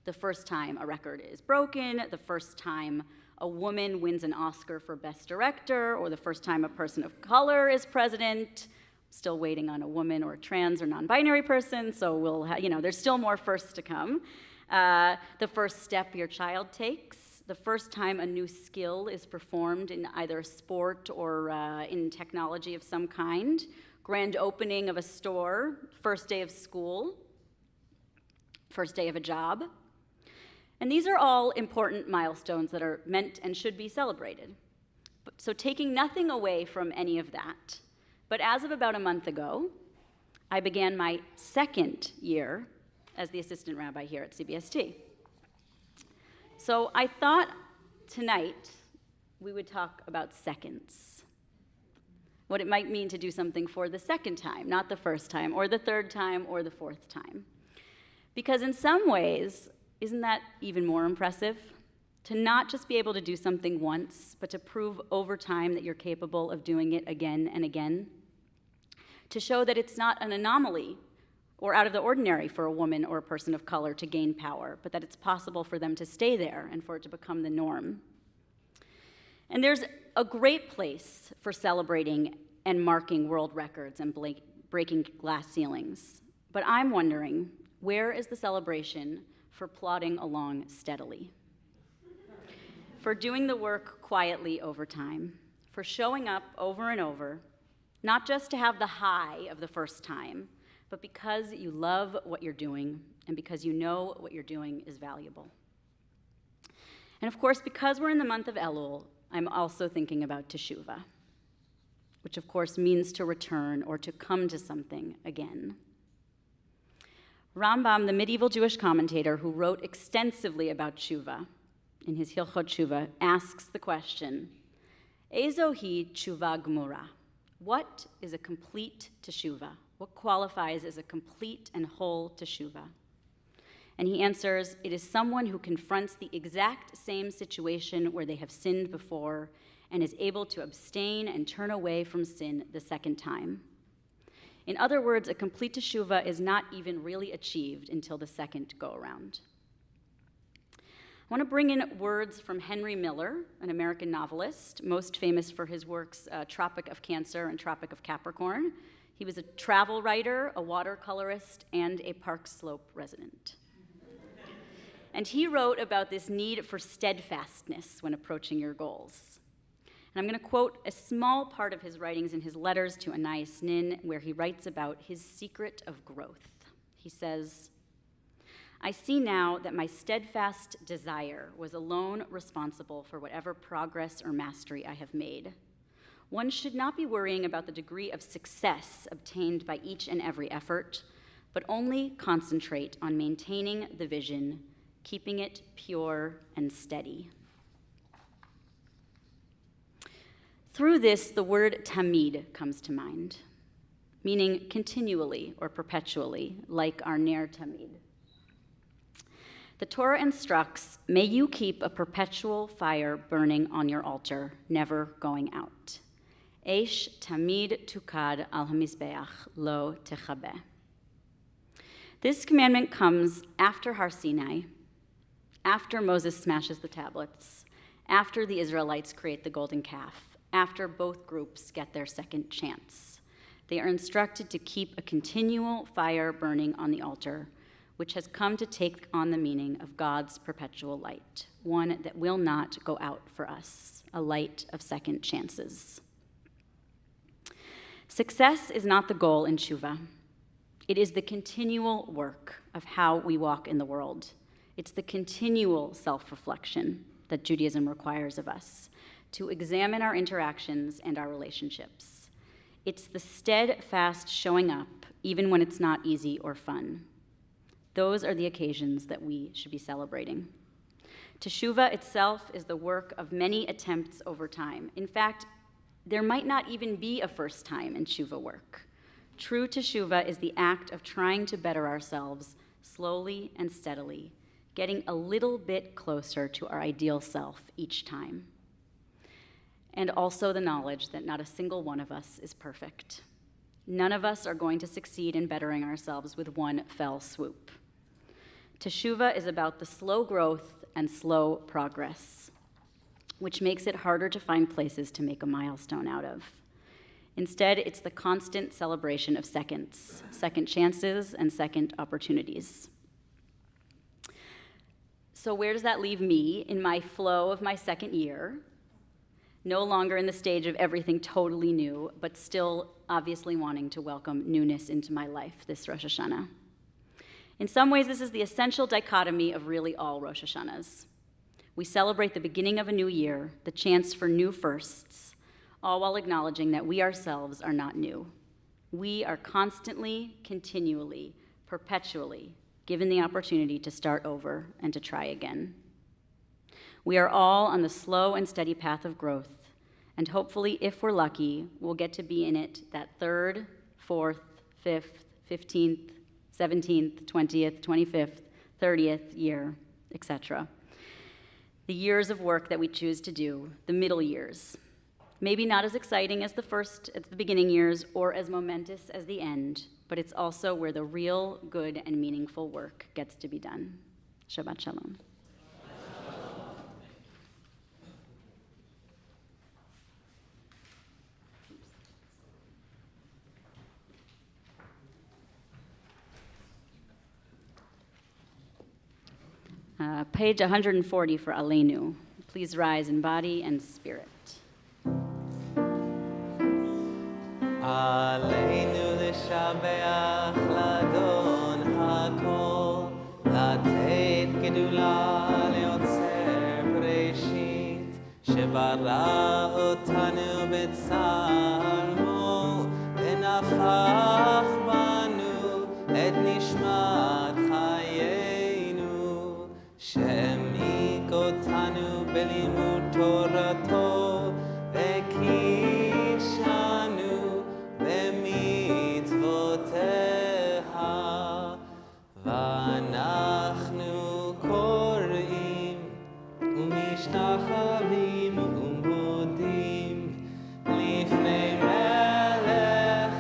The first time a record is broken, the first time a woman wins an Oscar for Best Director, or the first time a person of color is president. Still waiting on a woman or a trans or non-binary person, so there's still more firsts to come. The first step your child takes, the first time a new skill is performed in either a sport or in technology of some kind, grand opening of a store, first day of school, first day of a job. And these are all important milestones that are meant and should be celebrated. So taking nothing away from any of that, but as of about a month ago, I began my second year as the assistant rabbi here at CBST. So I thought tonight we would talk about seconds. What it might mean to do something for the second time, not the first time, or the third time, or the fourth time. Because in some ways, isn't that even more impressive? To not just be able to do something once, but to prove over time that you're capable of doing it again and again. To show that it's not an anomaly or out of the ordinary for a woman or a person of color to gain power, but that it's possible for them to stay there and for it to become the norm. And there's a great place for celebrating and marking world records and breaking glass ceilings. But I'm wondering, where is the celebration for plodding along steadily? For doing the work quietly over time, for showing up over and over, not just to have the high of the first time, but because you love what you're doing and because you know what you're doing is valuable. And of course, because we're in the month of Elul, I'm also thinking about teshuvah, which of course means to return or to come to something again. Rambam, the medieval Jewish commentator who wrote extensively about teshuvah, in his Hilchot Teshuvah, asks the question, Ezo hi teshuvah gemura? What is a complete teshuvah? What qualifies as a complete and whole teshuvah? And he answers, it is someone who confronts the exact same situation where they have sinned before and is able to abstain and turn away from sin the second time. In other words, a complete teshuvah is not even really achieved until the second go-around. I want to bring in words from Henry Miller, an American novelist, most famous for his works Tropic of Cancer and Tropic of Capricorn. He was a travel writer, a watercolorist, and a Park Slope resident. And he wrote about this need for steadfastness when approaching your goals. And I'm going to quote a small part of his writings in his letters to Anais Nin, where he writes about his secret of growth. He says, I see now that my steadfast desire was alone responsible for whatever progress or mastery I have made. One should not be worrying about the degree of success obtained by each and every effort, but only concentrate on maintaining the vision, keeping it pure and steady. Through this, the word tamid comes to mind, meaning continually or perpetually, like our ner tamid. The Torah instructs, may you keep a perpetual fire burning on your altar, never going out. Eish tamid tukad al hamizbeach lo techabeh. This commandment comes after Har Sinai, after Moses smashes the tablets, after the Israelites create the golden calf, after both groups get their second chance. They are instructed to keep a continual fire burning on the altar, which has come to take on the meaning of God's perpetual light, one that will not go out for us, a light of second chances. Success is not the goal in Teshuvah. It is the continual work of how we walk in the world. It's the continual self-reflection that Judaism requires of us, to examine our interactions and our relationships. It's the steadfast showing up, even when it's not easy or fun. Those are the occasions that we should be celebrating. Teshuvah itself is the work of many attempts over time. In fact, there might not even be a first time in Teshuvah work. True Teshuvah is the act of trying to better ourselves slowly and steadily, getting a little bit closer to our ideal self each time. And also the knowledge that not a single one of us is perfect. None of us are going to succeed in bettering ourselves with one fell swoop. Teshuvah is about the slow growth and slow progress, which makes it harder to find places to make a milestone out of. Instead, it's the constant celebration of seconds, second chances, and second opportunities. So where does that leave me in my flow of my second year? No longer in the stage of everything totally new, but still obviously wanting to welcome newness into my life this Rosh Hashanah. In some ways, this is the essential dichotomy of really all Rosh Hashanahs. We celebrate the beginning of a new year, the chance for new firsts, all while acknowledging that we ourselves are not new. We are constantly, continually, perpetually given the opportunity to start over and to try again. We are all on the slow and steady path of growth, and hopefully, if we're lucky, we'll get to be in it that 3rd, 4th, 5th, 15th, 17th, 20th, 25th, 30th year, etc. The years of work that we choose to do, the middle years. Maybe not as exciting as the beginning years, or as momentous as the end, but it's also where the real, good, and meaningful work gets to be done. Shabbat Shalom. Page 140 for Aleinu. Please rise in body and spirit. עלינו לשבח לאדון הכל, לתת גדולה ליוצר בראשית, שברא אותנו בצלמו, ונפח בנו את נשמת חיינו, שהעמיק אותנו בלימוד תורתו, וקידשנו במצוותיה, ואנחנו קוראים ומשתחווים ומודים לפני מלך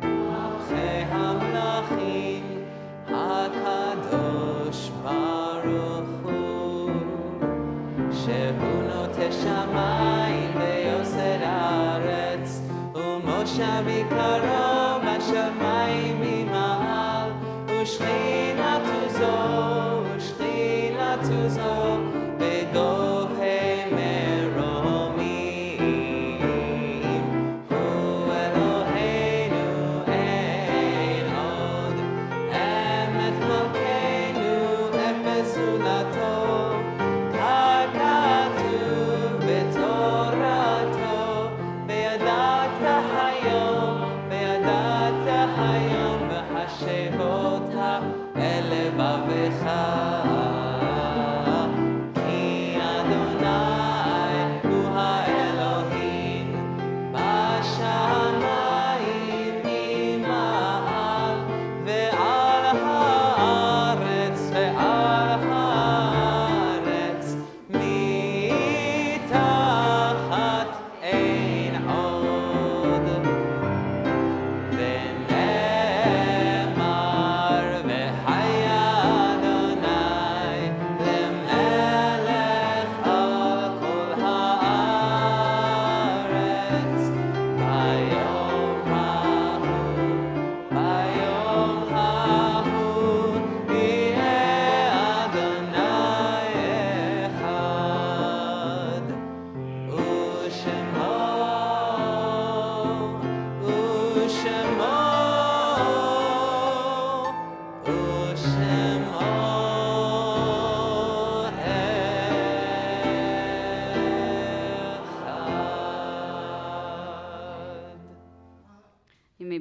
מלכי המלכים הקדוש ברוך הוא, שהוא נוטה שמיים ויוסד הארץ, ומושב עיקרו בשמיים ממעל, ושכינתו זו בגובה מרומים. הוא אלוהינו אין עוד, אמת מלכנו אפס זולתו, ככתוב בתורתו, וידעת היום, וידעת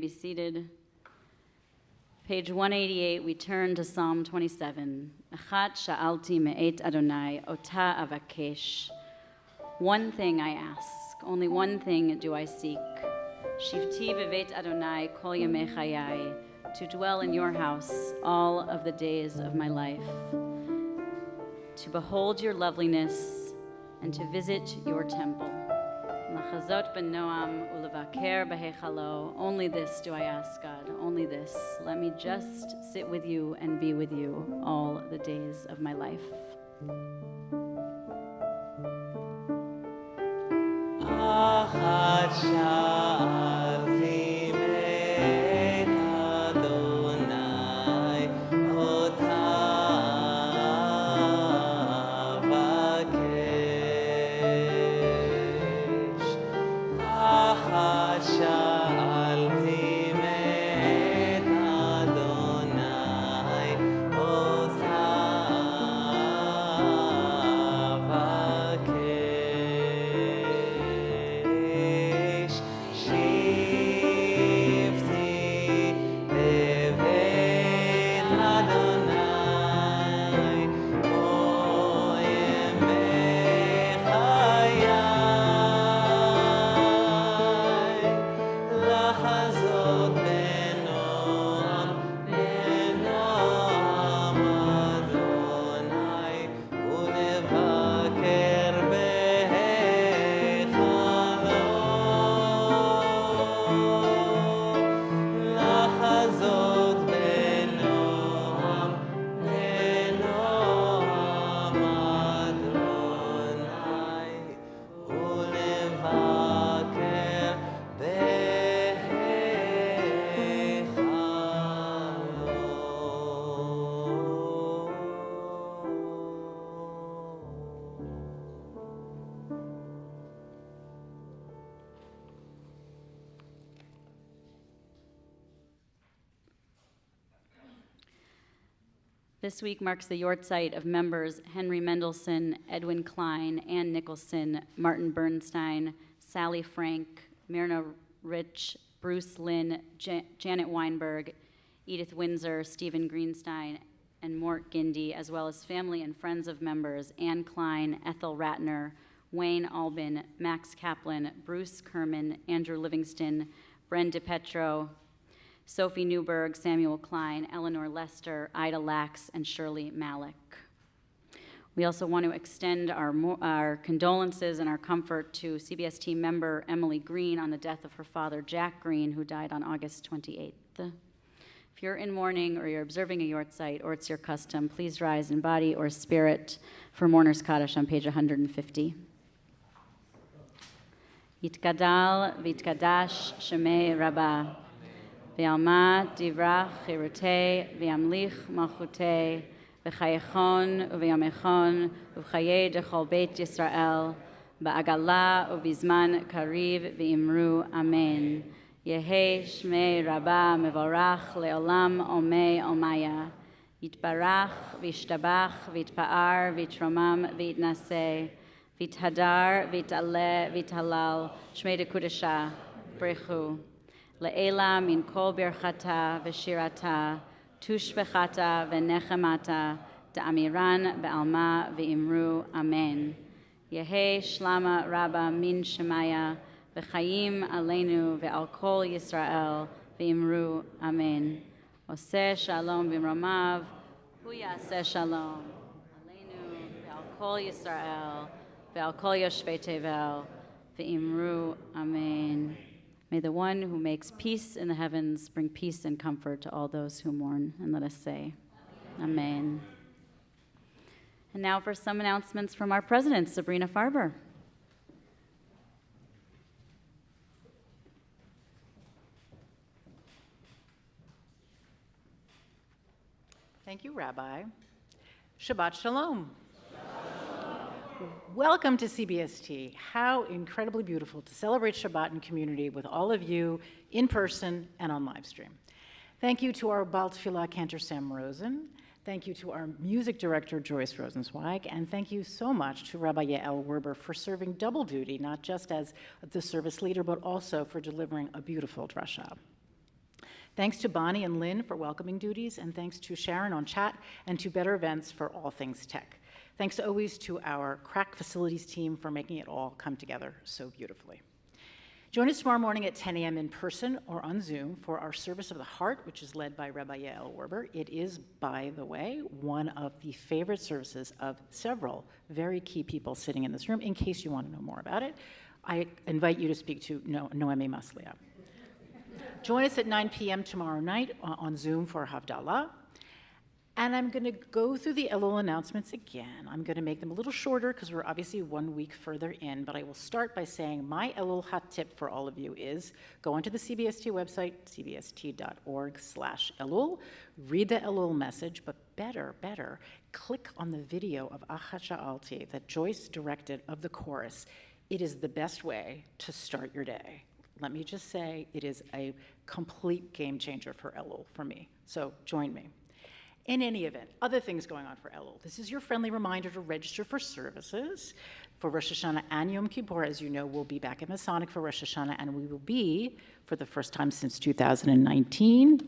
be seated. Page 188, we turn to Psalm 27. Achat sha'alti me'et Adonai, ota avakesh. One thing I ask, only one thing do I seek. Shivti v'vet Adonai kol yamei chayai, to dwell in your house all of the days of my life, to behold your loveliness and to visit your temple. Lachazot b'noam ulevaker b'heichalo. Only this do I ask, God, only this. Let me just sit with you and be with you all the days of my life. Achat sha'alti me'et Adonai, ota avakesh. Achat sha'alti me'et Adonai, ota avakesh. Shivti bevet Adonai, kol yemei chayai. Lachazot benoam Adonai, ulevaker b'heichalo. Lachazot benoam Adonai, ulevaker This week marks the yortzeit of members Henry Mendelsohn, Edwin Klein, Ann Nicholson, Martin Bernstein, Sally Frank, Myrna Rich, Bruce Lynn, Janet Weinberg, Edith Windsor, Stephen Greenstein, and Mort Gindey, as well as family and friends of members Ann Klein, Ethel Ratner, Wayne Albin, Max Kaplan, Bruce Kerman, Andrew Livingston, Bren DiPetro, Sophie Newberg, Samuel Klein, Eleanor Lester, Ida Lax, and Shirley Malik. We also want to extend our condolences and our comfort to CBST member Emily Green on the death of her father, Jack Green, who died on August 28th. If you're in mourning or you're observing a yortzeit or it's your custom, please rise in body or spirit for Mourner's Kaddish on page 150. Yitgadal v'yitkadash shemei Rabbah. V'yalma divrach chirutei, v'yamlich malchutei, v'chayechon u'v'yamechon, u'v'chayei dechol beit Yisrael, ba'agala u'vizman kariv v'imru amen. Yehei shmei Rabbah mevorach le'olam omei omaya. Yitbarach v'yishtabach v'yitpa'ar v'yitromam v'yitnaseh, v'yithadar v'yit'aleh v'yithalal shmei dekudesha brechu. Le'ela min kol birchata v'shirata, tushbechata v'nechemata, da'amiran be'alma v'imru amen. Yehei shlama rabba min shemaya, v'chayim aleinu ve'al kol Yisrael, v'imru amen. Oseh shalom b'mromav, hu yaseh shalom. Aleinu ve'al kol Yisrael, ve'al kol yoshvei tevel, v'imru amen. May the one who makes peace in the heavens bring peace and comfort to all those who mourn. And let us say, Amen. And now for some announcements from our president, Sabrina Farber. Thank you, Rabbi. Shabbat Shalom. Welcome to CBST. How incredibly beautiful to celebrate Shabbat in community with all of you in person and on live stream. Thank you to our Baal Tefillah Cantor Sam Rosen. Thank you to our music director, Joyce Rosenzweig. And thank you so much to Rabbi Yael Werber for serving double duty, not just as the service leader, but also for delivering a beautiful drasha. Thanks to Bonnie and Lynn for welcoming duties, and thanks to Sharon on chat and to Better Events for all things tech. Thanks always to our crack facilities team for making it all come together so beautifully. Join us tomorrow morning at 10 a.m. in person or on Zoom for our Service of the Heart, which is led by Rabbi Yael Werber. It is, by the way, one of the favorite services of several very key people sitting in this room. In case you want to know more about it, I invite you to speak to Noemi Maslia. Join us at 9 p.m. tomorrow night on Zoom for Havdalah. And I'm going to go through the Elul announcements again. I'm going to make them a little shorter because we're obviously 1 week further in, but I will start by saying my Elul hot tip for all of you is go onto the CBST website, cbst.org/Elul, read the Elul message, but better, click on the video of Achat Sha'alti that Joyce directed of the chorus. It is the best way to start your day. Let me just say, it is a complete game changer for Elul for me. So join me. In any event, other things going on for Elul. This is your friendly reminder to register for services. For Rosh Hashanah and Yom Kippur, as you know, we'll be back at Masonic for Rosh Hashanah, and we will be, for the first time since 2019,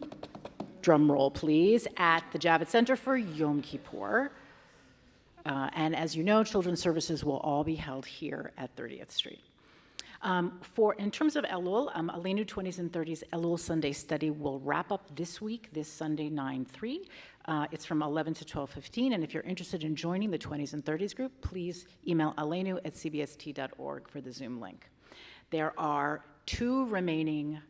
drum roll please, at the Javits Center for Yom Kippur. And as you know, children's services will all be held here at 30th Street. In terms of Elul, Aleinu 20s and 30s Elul Sunday study will wrap up this week, this Sunday, 9/3. It's from 11 to 12:15, and if you're interested in joining the 20s and 30s group, please email aleinu@cbst.org for the Zoom link. There are 2 remaining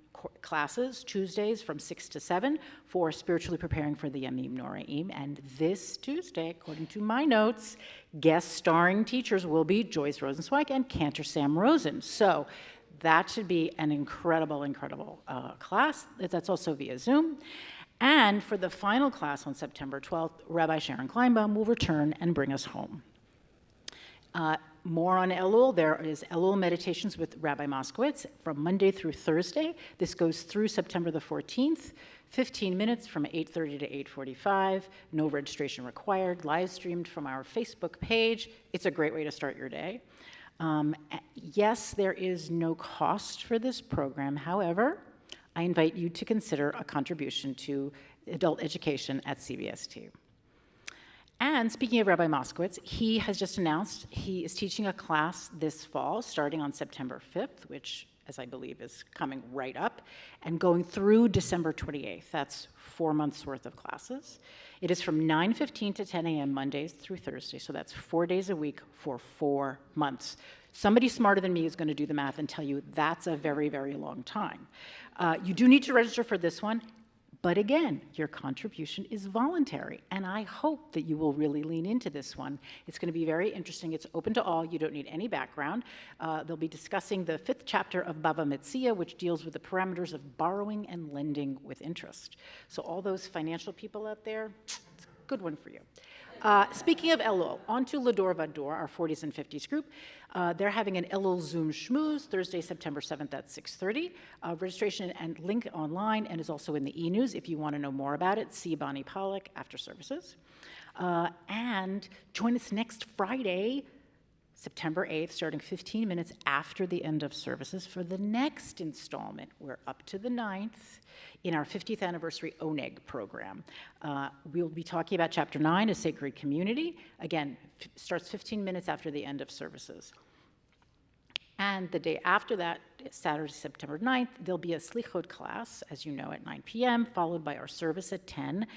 classes, Tuesdays from 6 to 7, for spiritually preparing for the Yamim Noraim, and this Tuesday, according to my notes, guest starring teachers will be Joyce Rosenzweig and Cantor Sam Rosen. So that should be an incredible class. That's also via Zoom. And for the final class on September 12th, Rabbi Sharon Kleinbaum will return and bring us home. More on Elul. There is Elul Meditations with Rabbi Moskowitz from Monday through Thursday. This goes through September the 14th, 15 minutes from 8:30 to 8:45. No registration required, live streamed from our Facebook page. It's a great way to start your day. Yes, there is no cost for this program. However, I invite you to consider a contribution to adult education at CBST. And speaking of Rabbi Moskowitz, he has just announced he is teaching a class this fall, starting on September 5th, which, as I believe, is coming right up, and going through December 28th. That's 4 months' worth of classes. It is from 9:15 to 10 a.m. Mondays through Thursdays, so that's 4 days a week for 4 months. Somebody smarter than me is going to do the math and tell you that's a very, very long time. You do need to register for this one. But again, your contribution is voluntary, and I hope that you will really lean into this one. It's going to be very interesting. It's open to all. You don't need any background. They'll be discussing the 5th chapter of Bava Metzia, which deals with the parameters of borrowing and lending with interest. So all those financial people out there, it's a good one for you. Speaking of Elul, on to Lador Vador, our 40s and 50s group. They're having an Elul Zoom Schmooze Thursday, September 7th at 6:30. Registration and link online and is also in the e-news. If you want to know more about it, see Bonnie Pollock after services. And join us next Friday, September 8th, starting 15 minutes after the end of services for the next installment. We're up to the 9th in our 50th anniversary Oneg program. We'll be talking about Chapter 9, A Sacred Community. Again, starts 15 minutes after the end of services. And the day after that, Saturday, September 9th, there'll be a Slichot class, as you know, at 9 p.m., followed by our service at 10.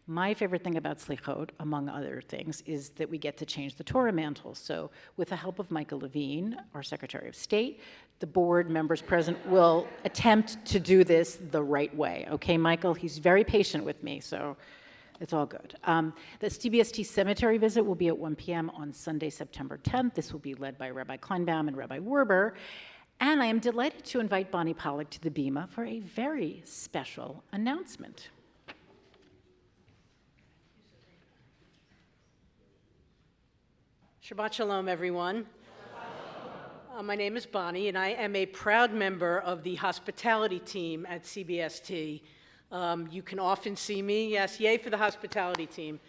My favorite thing about Slichot, among other things, is that we get to change the Torah mantle. So with the help of Michael Levine, our Secretary of State, the board members present will attempt to do this the right way. Okay, Michael? He's very patient with me, so it's all good. The CBST cemetery visit will be at 1 p.m. on Sunday, September 10th. This will be led by Rabbi Kleinbaum and Rabbi Werber. And I am delighted to invite Bonnie Pollock to the Bima for a very special announcement. Shabbat Shalom, everyone. My name is Bonnie, and I am a proud member of the hospitality team at CBST. You can often see me, yes, yay for the hospitality team.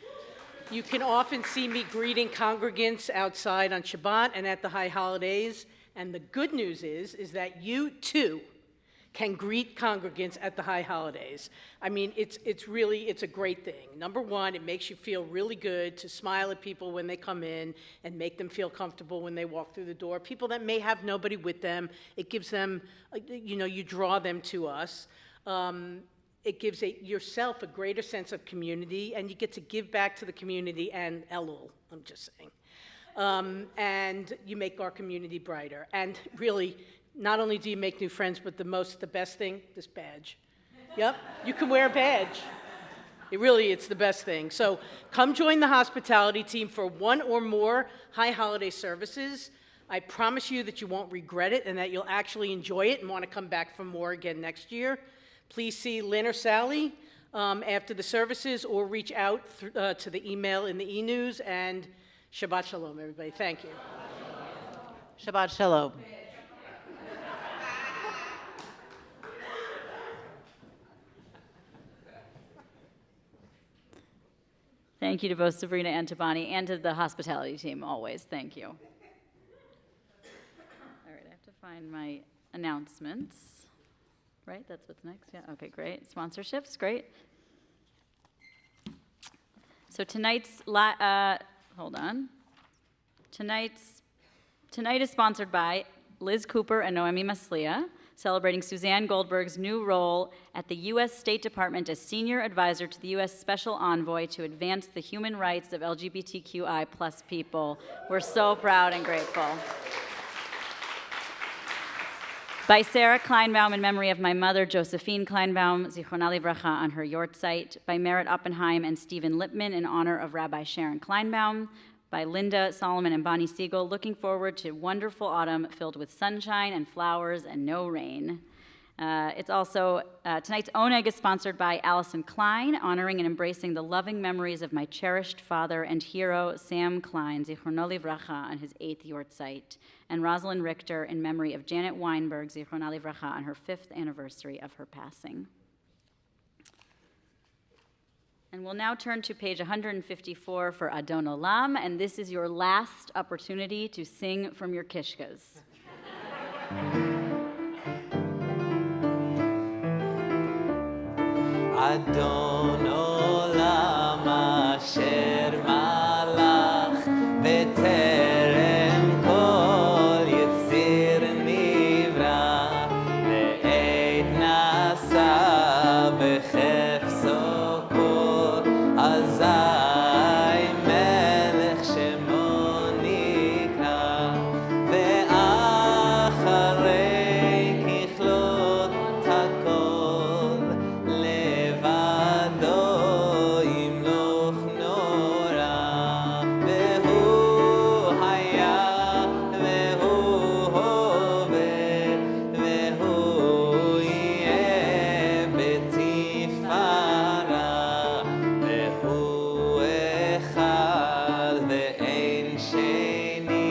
You can often see me greeting congregants outside on Shabbat and at the high holidays. And the good news is that you too can greet congregants at the high holidays. I mean, it's a great thing. Number one, it makes you feel really good to smile at people when they come in and make them feel comfortable when they walk through the door. People that may have nobody with them, it gives them, you draw them to us. It gives yourself a greater sense of community, and you get to give back to the community and Elul, I'm just saying. And you make our community brighter. And really, not only do you make new friends, but the best thing, this badge. Yep, you can wear a badge. It's the best thing. So come join the hospitality team for one or more high holiday services. I promise you that you won't regret it and that you'll actually enjoy it and want to come back for more again next year. Please see Lynn or Sally after the services, or reach out to the email in the e-news. And Shabbat Shalom, everybody. Thank you. Shabbat Shalom. Thank you to both Sabrina and to Bonnie, and to the hospitality team, always. Thank you. All right, I have to find my announcements. Right, that's what's next? Yeah, okay, great. Sponsorships, great. So tonight's, hold on. Tonight is sponsored by Liz Cooper and Noemi Maslia, celebrating Suzanne Goldberg's new role at the U.S. State Department as Senior Advisor to the U.S. Special Envoy to advance the human rights of LGBTQI+ people. We're so proud and grateful. By Sarah Kleinbaum in memory of my mother, Josephine Kleinbaum, Zichronah Livracha, on her yortzeit. By Merritt Oppenheim and Stephen Lippman in honor of Rabbi Sharon Kleinbaum. By Linda Solomon and Bonnie Siegel, looking forward to wonderful autumn filled with sunshine and flowers and no rain. It's also, tonight's Oneg is sponsored by Allison Klein, honoring and embracing the loving memories of my cherished father and hero, Sam Klein, Zichronah Livracha, on his 8th yortzeit, and Rosalind Richter in memory of Janet Weinberg, Zichronah Livracha, on her 5th anniversary of her passing. And we'll now turn to page 154 for Adon Olam, and this is your last opportunity to sing from your kishkas. Adon Olam asher malach b'terem kol yitzir nivra le'ed nasa b'chefso kol azai melech shemo nikra ve'acharei kichlot hakol levado yimloch nora vehu haya vehu hove vehu yeh betifara vehu echad ve'en sheni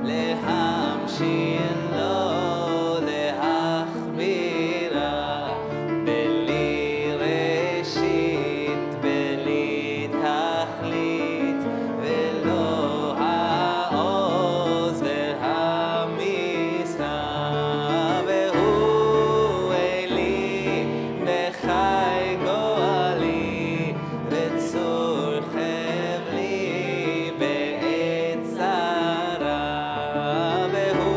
lehamshir lo leachbira beli reshit beli tachlit velo ha'oz ve'hamisra vehu eli bechai goali ve'tzur chevli be'et zara vehu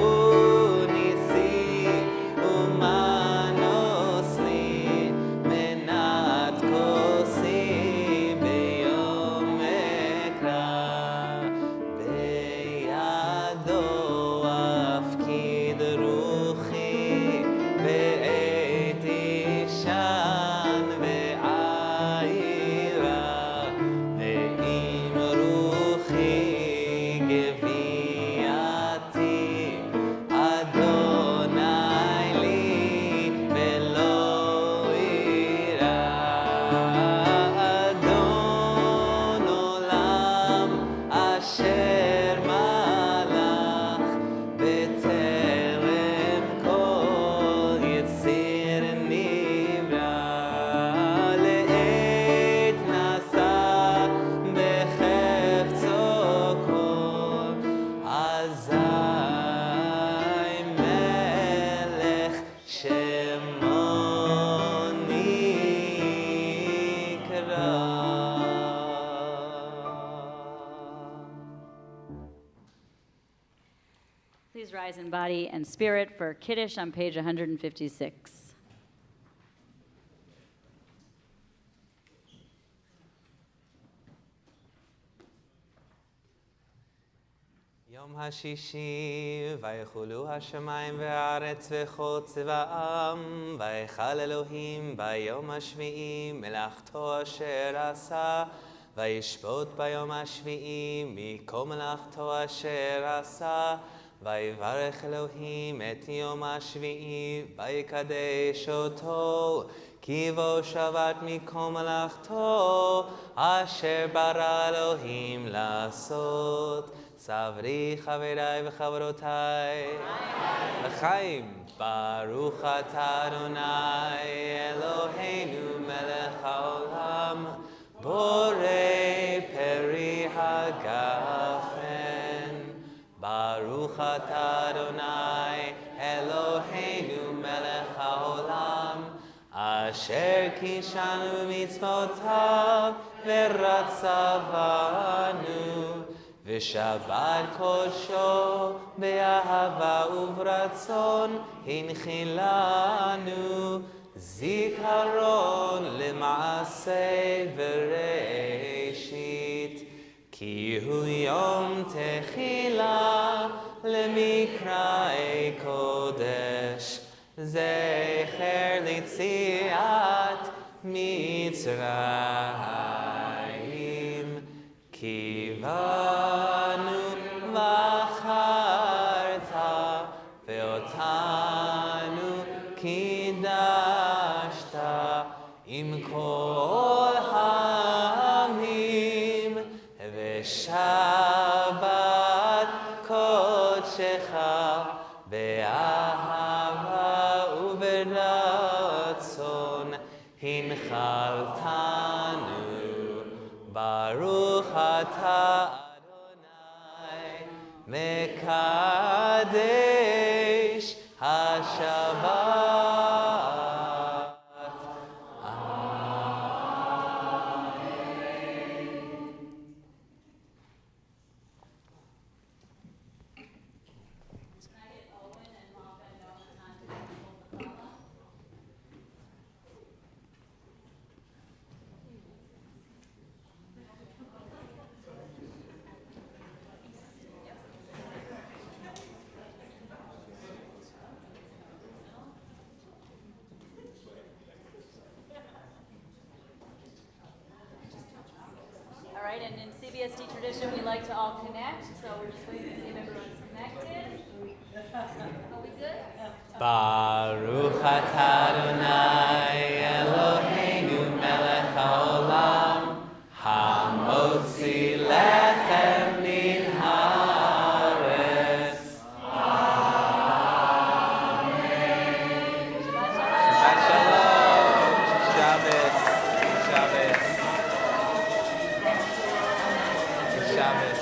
Please rise in body and spirit for Kiddush on page 156. יום השישי, ויחולו השמיים והארץ וכל צבאם, ויחל אלוהים ביום השביעי מלאכתו אשר עשה, וישפוט ביום השביעי מכל מלאכתו אשר עשה, ויברך אלוהים את יום השביעי, ויקדש אותו, כי בו שבת מכל מלאכתו אשר ברא אלוהים לעשות. סברי חבריי וחברותיי, לחיים. ברוך אתה אדוני אלוהינו מלך העולם, בורא פרי הגפן. ברוך אתה אדוני אלוהינו מלך העולם, אשר קישנו במצוותיו ורצה בנו, ושבת קודשו באהבה וברצון הנחילנו, זיכרון למעשה בראשית, כי הוא יום תחילה למקראי קודש, זכר ליציאת מצרים. כי בנו בחרת ואותנו קידשת עם כל העמים, ושבת קודשך באהבה וברצון הנחלתנו. ברוך אתה אדוני מקדש השבת. All right, and in CBST tradition, we like to all connect, so we're just waiting to see if everyone's connected. Are we good? ברוך אתה אדוני אלוהינו מלך העולם, המוציא לחם מן הארץ. שבת שלום. שבת. שבת.